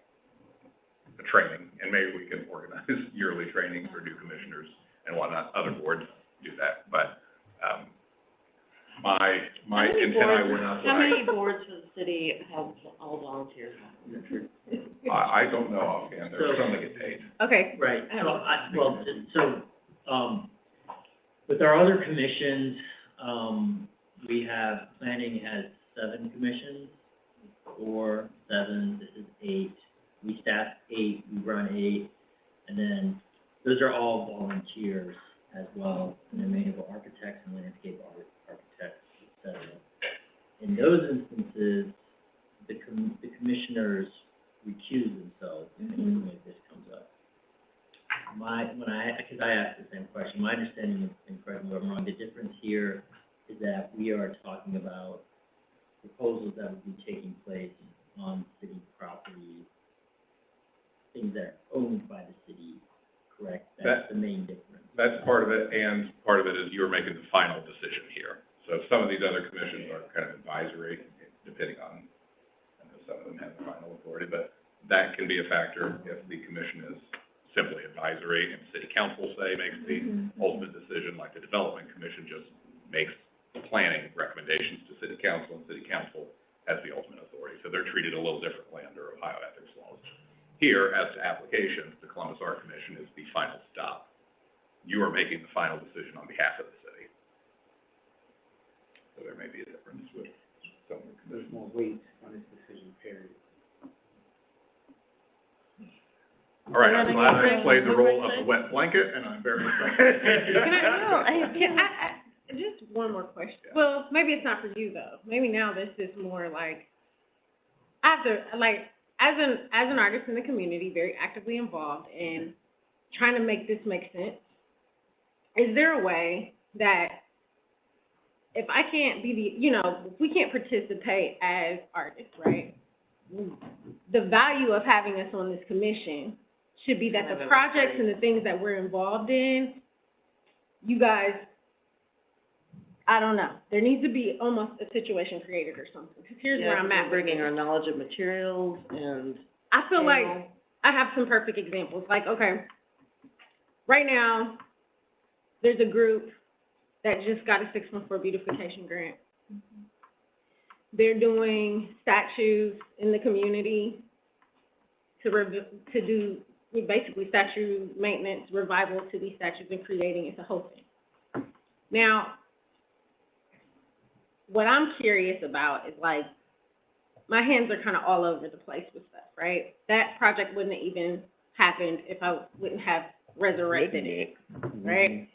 a training, and maybe we can organize yearly trainings for new commissioners and whatnot. Other boards do that, but, my intent, I would not. How many boards for the city have all volunteers? I don't know offhand, there's some that get paid. Okay. Right, with our other commissions, we have, planning has 7 commissions, 4, 7, this is 8. We staff 8, we run 8, and then those are all volunteers as well, and they're made of architects and landscape architects, et cetera. In those instances, the commissioners recuse themselves if anything like this comes up. Because I asked the same question, my understanding, and correct me if I'm wrong, the difference here is that we are talking about proposals that would be taking place on city property, things that are owned by the city, correct? That's the main difference. That's part of it, and part of it is you're making the final decision here. So some of these other commissions are kind of advisory, depending on, I know some of them have the final authority, but that can be a factor if the commission is simply advisory and city council, say, makes the ultimate decision, like the development commission just makes planning recommendations to city council, and city council has the ultimate authority. So they're treated a little differently under Ohio ethics laws. Here, as to applications, the Columbus Art Commission is the final stop. You are making the final decision on behalf of the city. So there may be a difference with some of the There's commissions. more weight on this decision, period. All right, I'm glad I played the role of the wet blanket, and I'm very Just one more question. Yeah. Well, maybe it's not for you, though. Maybe now this is more like, as an artist in the community, very actively involved in trying to make this make sense, is there a way that if I can't be if we can't participate as artists, right, the value of having us on this commission should be that the projects and the things that we're involved in, you guys, I don't know, there needs to be almost a situation created or something, because here's where I'm at. Bringing our knowledge of materials and. I feel like I have some perfect examples, like, okay, right now, there's a group that just got a 614 beautification grant. They're doing statues in the community to do basically statue maintenance, revival to these statues and creating, it's a whole thing. Now, what I'm curious about is, like, my hands are kind of all over the place with stuff, right? That project wouldn't have even happened if I wouldn't have resurrected it, right?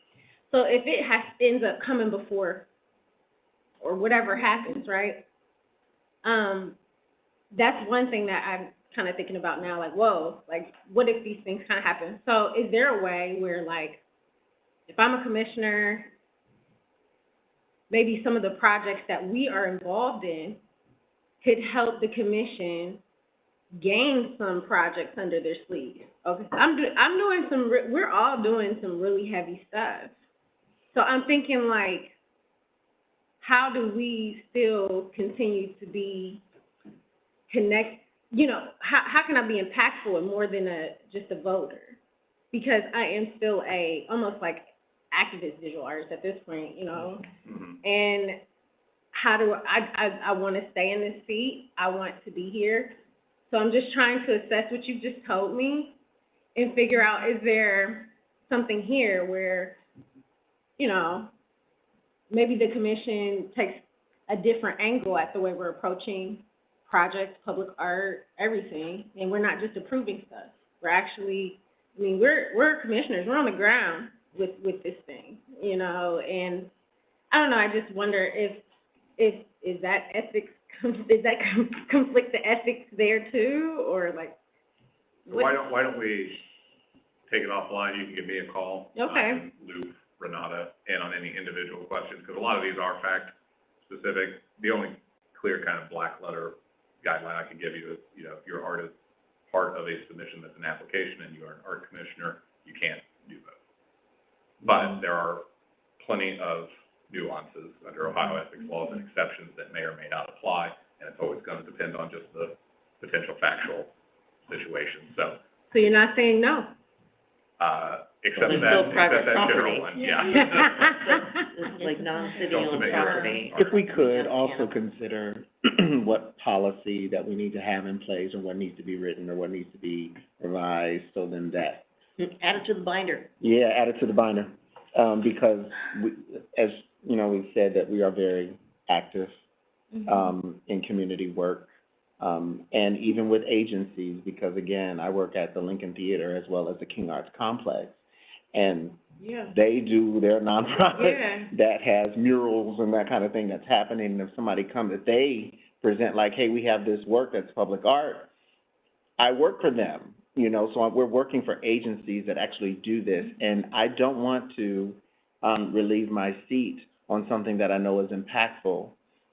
So if it ends up coming before, or whatever happens, right? That's one thing that I'm kind of thinking about now, like, whoa, like, what if these things kind of happen? So is there a way where, like, if I'm a commissioner, maybe some of the projects that we are involved in could help the commission gain some projects under their sleeve? Okay, we're all doing some really heavy stuff. So I'm thinking, like, how do we still continue to be how can I be impactful and more than just a voter? Because I am still almost like activist visual artist at this point, and how do I want to stay in this seat? I want to be here. So I'm just trying to assess what you just told me and figure out, is there something here where, maybe the commission takes a different angle at the way we're approaching projects, public art, everything, and we're not just approving stuff. We're actually, we're commissioners. We're on the ground with this thing, and I don't know. I just wonder is that ethics, is that conflict the ethics there too, or like? Why don't we take it offline? You can give me a call. Okay. I can loop Renata in on any individual questions, because a lot of these are fact specific. The only clear kind of black letter guideline I can give you is, if your art is part of a submission that's an application and you are an art commissioner, you can't do both. But there are plenty of nuances under Ohio ethics laws and exceptions that may or may not apply, and it's always going to depend on just the potential factual situation. So you're not saying no? Except It's that still private general property. one, yeah. It's like non-city Don't owned submit your property. art. If we could Yeah. also consider what policy that we need to have in place, or what needs to be written, or what needs to be revised, so then that, Add it to the binder. yeah, add it to the binder. Because we, as, we've said that we are very active, in community work, and even with agencies, because again, I work at the Lincoln Theater as well as the King Arts Complex, and they do their nonprofit that has murals and that kind of thing that's happening. And if somebody comes, if they present like, hey, we have this work that's public art, I work for them, so we're working for agencies that actually do this. And I don't want to relieve my seat on something that I know is impactful,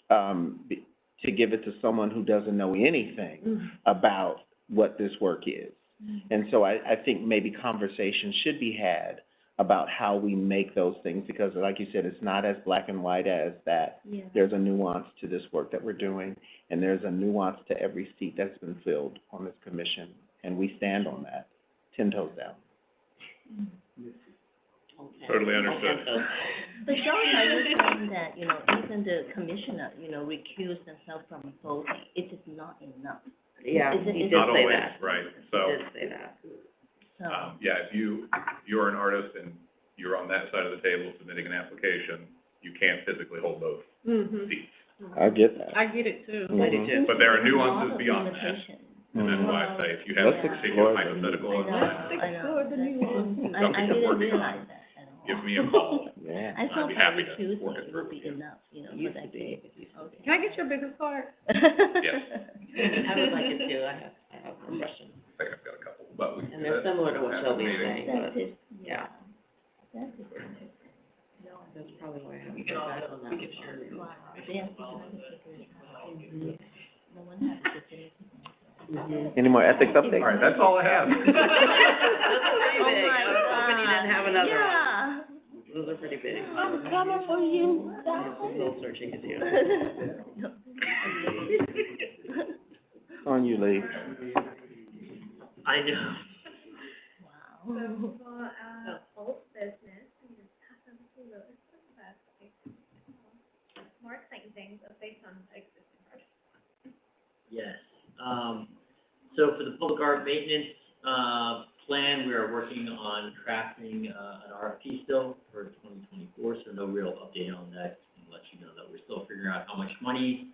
to give it to someone who doesn't know anything about what this work is. And so I think maybe conversation should be had about how we make those things, because like you said, it's not as black and white as that. Yeah. There's a nuance to this work that we're doing, and there's a nuance to every seat that's been filled on this commission, and we stand on that, 10 toes down. Okay. Totally understood. But John, are you saying that, even the commissioner, recuse themselves from voting, it is not enough? Yeah, he did Not say always, that. right? He So, did say that. So, if you're an artist and you're on that side of the table submitting an application, you can't physically hold both seats. I get that. I get it too. I do too. But there are there's a lot nuances of beyond that. limitations. And that's why I say, if you have Let's a particular explore them. hypothetical, I know. I didn't realize that at all. give me a call. Yeah. I thought I'd be by happy to recusing work it it would through be with you. enough, for Used to that be. case. It used to be. Can I get your business card? Yes. I would like it too. I have more questions. I think I've got a couple, but we can And do they're that. similar to what After the Shelby's meeting. saying, That's but it, yeah. That's it. That's probably why I haven't We can heard back also, on that. we can share the. Wow, they have to figure it out. No one has to figure it out. Any more ethics All updates? right, that's all I have. Those are pretty Oh big. my I was hoping you didn't have another one. Yeah. Those are pretty big. I'm coming for you. Soul searching to do. On you, Lee. I know. So Wow. for, old business, we just have them to notice the best, more exciting things based on existing projects. Yes. So for the public art maintenance, plan, we are working on crafting, an RFP still for 2024, so no real update on that. I'll let you know that we're still figuring out how much money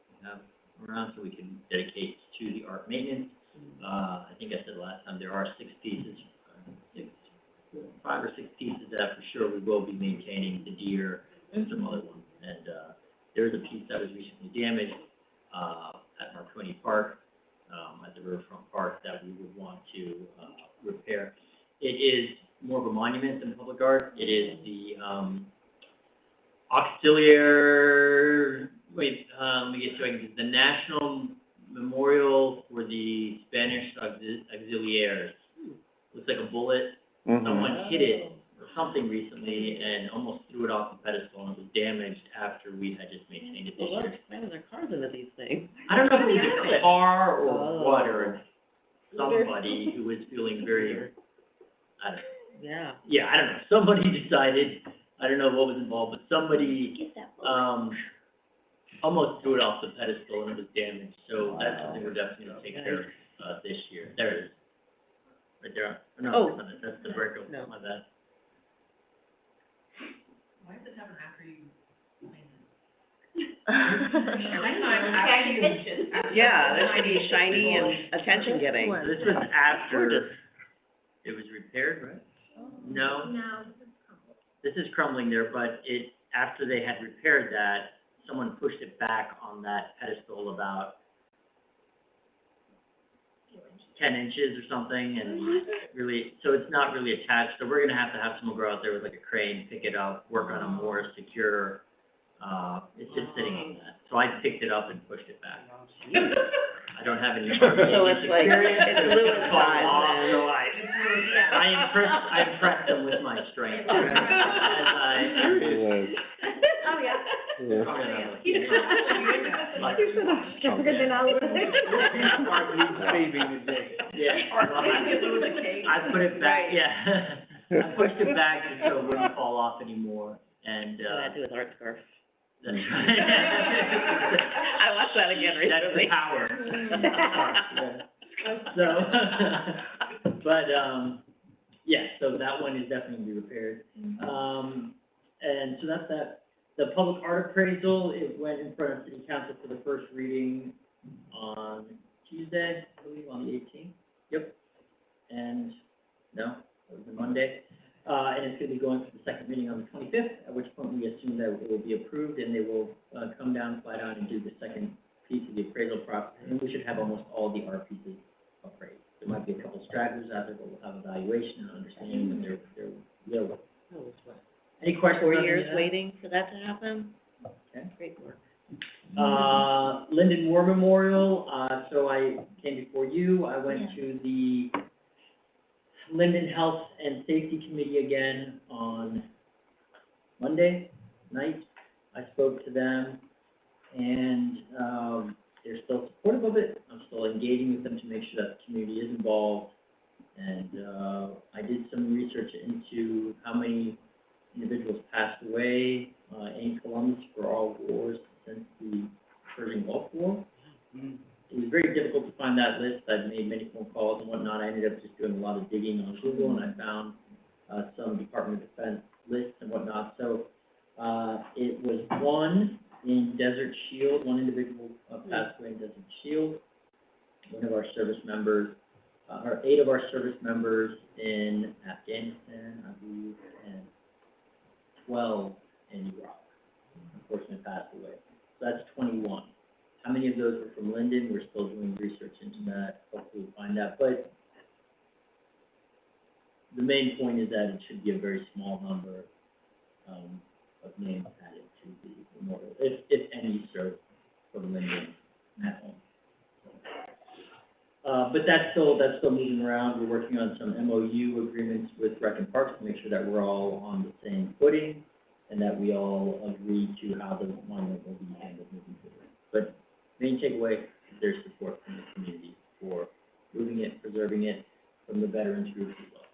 we have come around, so we can dedicate to the art maintenance. I think I said last time, there are 5 or 6 pieces that for sure we will be maintaining, the deer and some other ones. And, there is a piece that was recently damaged, at Marconi Park, at the Riverfront Park, that we would want to, repair. It is more of a monument than public art. It is the, auxiliary, let me get to it, the National Memorial for the Spanish Auxiliaries. Looks like a bullet. Mhm. Someone hit it or something recently and almost threw it off the pedestal, and it was damaged after we had just maintained it this Well, year. let's expand their cars into these things. I don't know if it was a car or Oh. what, or somebody who was feeling very, I don't know. Yeah. Yeah, I don't know. Somebody decided, I don't know what was involved, but somebody, almost threw it off the pedestal and it was damaged. So that's something we're definitely gonna take care of, this year. There it is. Right there. No, that's the breaker. No. My bad. Why does it happen after you clean Yeah, there should be shiny and attention-getting. This was after Gorgeous. it was repaired, right? No, No, this is crumbled. this is crumbling there, but after they had repaired that, someone pushed it back on that pedestal about 10 inches or something, and really, so it's not really attached. So we're gonna have someone go out there with like a crane, pick it up, work on a more secure, it's just sitting on that. So I picked it up and pushed it back. I don't have any. So it's like, it's Lewis size So then. I impressed them with my strength. As Oh, yeah. Yeah. Stronger than I was. I put it back, yeah. I pushed it back just so it wouldn't fall off anymore, and, What did I do with art scarf? that's right. I watched that again recently. That's the power. So, but, yeah, so that one is definitely gonna be repaired. And so that's that. The public art appraisal, it went in front of city council for the first reading on Tuesday, I believe, on the 18th. Yep. And, no, it was a Monday. And it's gonna be going for the second reading on the 25th, at which point we assume that it will be approved, and they will, come down, fly down, and do the second piece of the appraisal process. And we should have almost all the art pieces appraised. There might be a couple stragglers out there, but we'll have evaluation and understanding that they're work. Any questions? 4 on any years of that? waiting for that to happen. Okay. Great work. Linden War Memorial, so I came before you, I went to the Linden Health and Safety Committee again on Monday night. I spoke to them, and, they're still supportive of it. I'm still engaging with them to make sure that the community is involved. And, I did some research into how many individuals passed away, in Columbus for all wars since the Persian Gulf War. It was very difficult to find that list. I've made many phone calls and whatnot. I ended up just doing a lot of digging on Google, and I found, some Department of Defense lists and whatnot. So, it was one in Desert Shield, one individual passed away in Desert Shield. One of our service members, or 8 of our service members in Afghanistan, I believe, and 12 in Iraq, unfortunately passed away. So that's 21. How many of those were from Linden? We're still doing research into that. Hopefully we'll find out. But the main point is that it should be a very small number, of names added to the memorial, if any served from Linden at home. But that's still moving around. We're working on some MOU agreements with Rec and Parks to make sure that we're all on the same footing and that we all agree to how the monument will be handled moving forward. But main takeaway is there's support from the community for moving it, preserving it, from the veterans groups as well.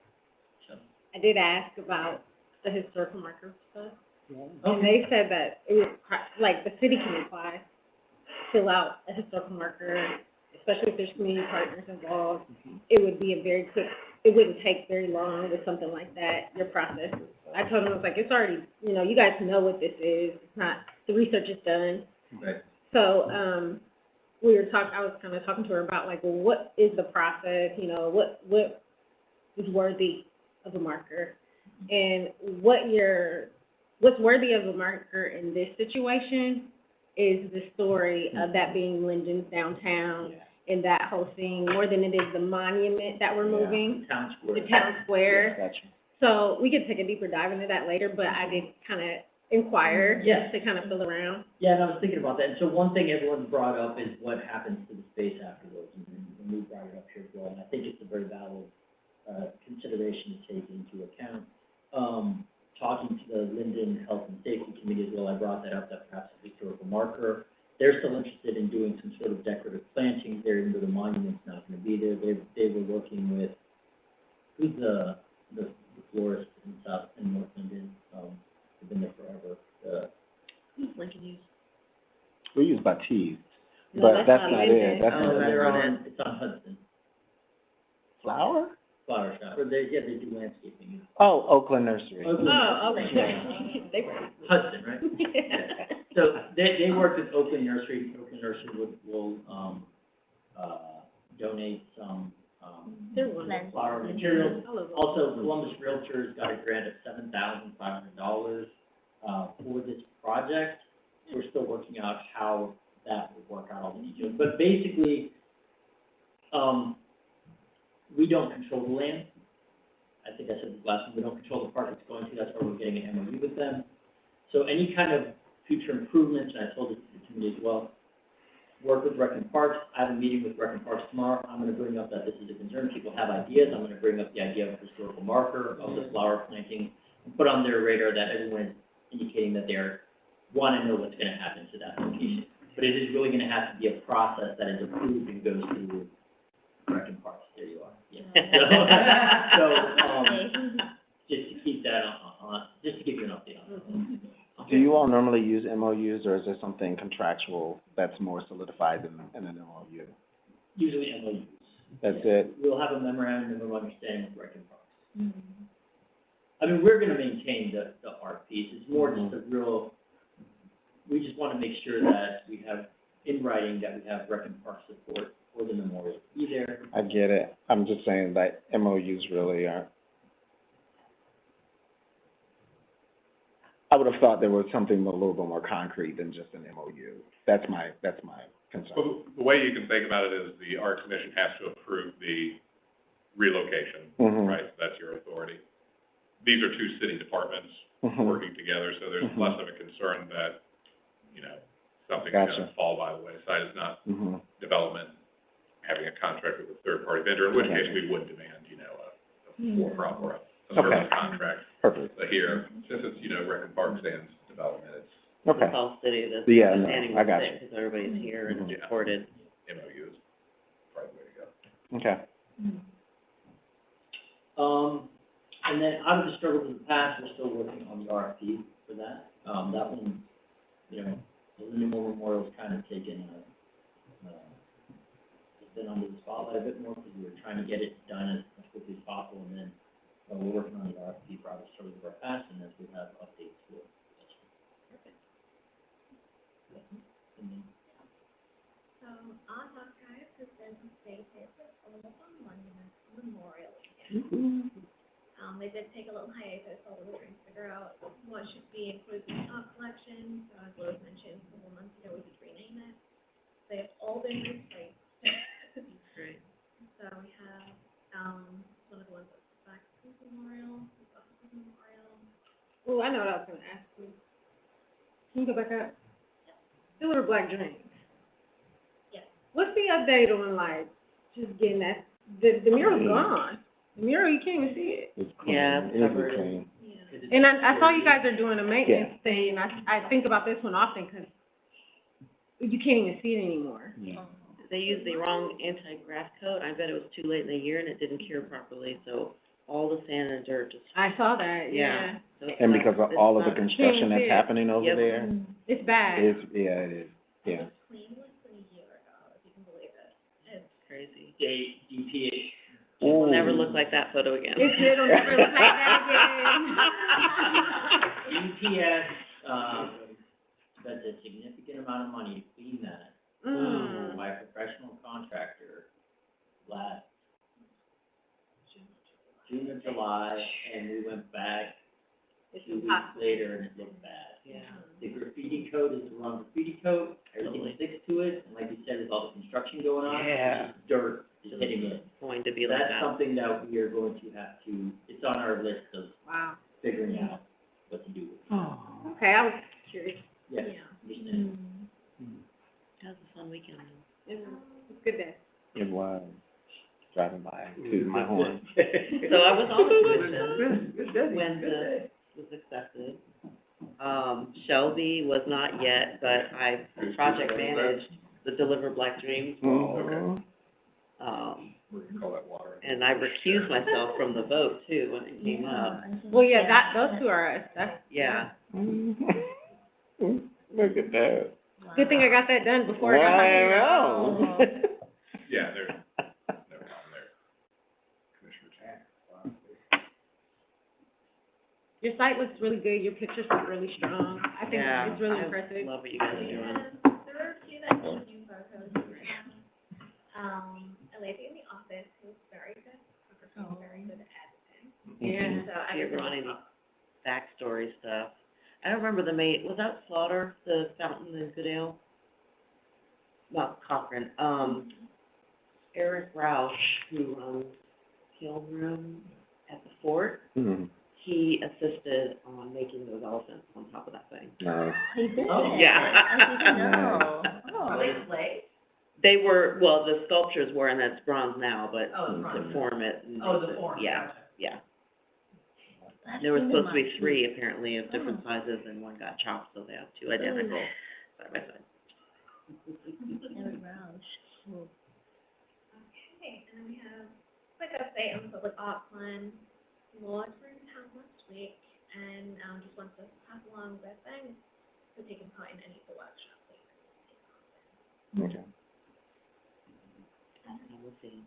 So, I did ask about the historical marker stuff, and they said that it was, like, the city can apply, fill out a historical marker, especially if there's community partners involved. It would be a very quick, it wouldn't take very long with something like that, your process. I told them, I was like, it's already, you guys know what this is, it's not, the research is done. right. So, I was kind of talking to her about like, well, what is the process, you know, what is worthy of a marker? And what's worthy of a marker in this situation is the story of that being Linden's downtown and that whole thing, more than it is the monument that we're moving, Town square. the town square. Gotcha. So we could take a deeper dive into that later, but I did kind of inquire Yes. to kind of feel around. Yeah, and I was thinking about that, and so one thing everyone's brought up is what happens to the space afterwards, and we brought it up here as well, and I think it's a very valid, consideration to take into account. Talking to the Linden Health and Safety Committee as well, I brought that up, that perhaps a historical marker. They're still interested in doing some sort of decorative plantings there, even though the monument's not gonna be there. They were working with, who's the florist in North Linden, they've been there forever, Who's Lincoln Hughes? We use Batiste, No, but that's that's not not Linden. it, that's oh, not they're it. on, it's on Hudson, Flower? flower shop, or they do landscaping. Oh, Oakland Nursery. Oh, okay. Hudson, right? Yeah. So they worked with Oakland Nursery. Oakland Nursery will donate some, They're wonderful. flower materials. I love them. Also, Columbus Realtors got a grant of $7,500, for this project. We're still working out how that would work out, all the details. But basically, we don't control the land. I think I said this last time, we don't control the park it's going to, that's why we're getting an MOU with them. So any kind of future improvements, and I told it to the committee as well, work with Rec and Parks. I have a meeting with Rec and Parks tomorrow. I'm gonna bring up that this is a concern, people have ideas. I'm gonna bring up the idea of a historical marker of the flower planting, and put on their radar that everyone is indicating that they're, wanna know what's gonna happen to that location. But it is really gonna have to be a process that is approved and goes through Rec and Parks. There you are. Yeah. Just to keep that on, just to give you an update on it. Do you all normally use MOUs, or is there something contractual that's more solidified in an MOU? Usually MOUs. That's Yeah. it? We'll have a memorandum of understanding with Rec and Parks. I mean, we're gonna maintain the art piece, it's more just a real, we just wanna make sure that we have in writing that we have Rec and Park support for the memorial to be there. I get it. I'm just saying that MOUs really aren't. I would have thought there was something a little bit more concrete than just an MOU. That's my concern. Well, the way you can think about it is the art commission has to approve the relocation, Mhm. right? That's your authority. These are two city departments Mhm. working together, so there's Mhm. less of a concern that, you know, something's Gotcha. gonna fall by the wayside. It's not Mhm. development having a contract with a third-party vendor, in which Okay. case we would demand, you know, a for-profit or a Okay. service contract. Perfect. But here, since it's, you know, Rec and Park stands development, it's Okay. It's all city, that's Yeah, no, understanding I with got it, you. because everybody's here and Mhm. recorded. MOU is probably the way to go. Okay. And then out of the struggles of the past, we're still working on the RFP for that. That one, you know, the Linden Memorial's kind of taken it's been under the spotlight a bit more because we were trying to get it done as quickly as possible, and then, we're working on the RFP for other struggles of our past, and as we have updates to it. And then, So, Art Archive has been updated with all the monument memorial again. They did take a little hiatus while we were trying to figure out what should be included in the art collection. So as Lois mentioned, a couple months ago, we just renamed it. They have all been replaced. Great. So we have, one of the ones that's the Baxter's Memorial, the Buffalo's Memorial. Oh, I know what I was gonna ask you. Can you go back up? The Little Black Dreams. Yes. What's the update on like just getting that, the mural's gone. The mural, you can't even see it. It's clean. Yeah, it's It is covered. clean. Yeah. And I saw you guys are doing a maintenance thing, and I think about this one often, because you can't even see it anymore. Yeah. They used the wrong anti-grass coat. I bet it was too late in the year and it didn't cure properly, so all the sand and dirt just, I saw that, yeah. So And because of it's all of the not- construction that's happening over Yep. there, It's bad. it is, yeah. It was clean less than a year ago, if you can believe it. It's Crazy. DPH. It will never look like that photo again. It'll never look like that again. DPS, spent a significant amount of money to clean that, by a professional contractor last June or July, and we went back It's 2 weeks impossible. later and it looked bad. Yeah. The graffiti code is the wrong graffiti code, everything Totally. sticks to it, and like you said, with all the construction going on, Yeah. it's just dirt is hitting it. Going to be like That's that. something that we are going to have to, it's on our list of Wow. figuring out what to do with it. Oh, Okay, I was curious. Yes, Yeah. understand. that was a fun weekend. It was a good day. It was, driving by, tooting my horn. So I was on the commission Good day, when good day. this was accepted. Shelby was not yet, but I project managed the Deliver Black Dreams. Mhm. We're gonna call that water. And I recused myself from the vote too when it came up. Well, yeah, those two are, that's. Yeah. Look at that. Good thing I got that done before I got my. I know. Yeah, there's no problem there. Commissioner Chan. Your site looks really good, your pictures look really strong. I think Yeah, it's really I impressive. love what you guys are doing. There are a few that need new photos right now. A lady in the office who's very good photography, very good at editing. Yeah. So I Do you ever can want any backstory stuff? I don't remember the maid, was that Slaughter, the fountain in Goodale? Not Cochran, Eric Roush, who runs Hill Room at the fort, Mhm. he assisted on making those elephants on top of that thing. Nice. He did. Oh, yeah. I didn't know. Are they clay? They were, well, the sculptures were, and that's bronze now, but Oh, it's to bronze. form it. and Oh, make the it- form, Yeah, gotcha. yeah. I've There were seen supposed them to be on- three apparently of different sizes, and one got chopped, so they have two identical side by side. Eric Roush. Cool. Okay, and then we have quick update on the public art plan. Laws were in town last week, and, just wants us to pass along their thanks for taking part in any of the workshops. Okay. We'll see.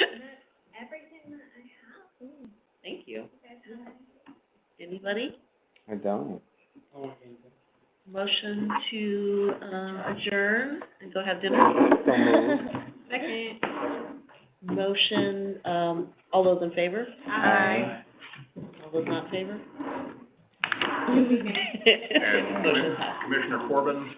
And that's everything that I have. Thank you. You guys have any? Anybody? I don't. Motion to, adjourn and go have dinner? So moved. Second. Motion, all those in favor? Aye. All those not in favor? And Motion passed. Commissioner Corbin,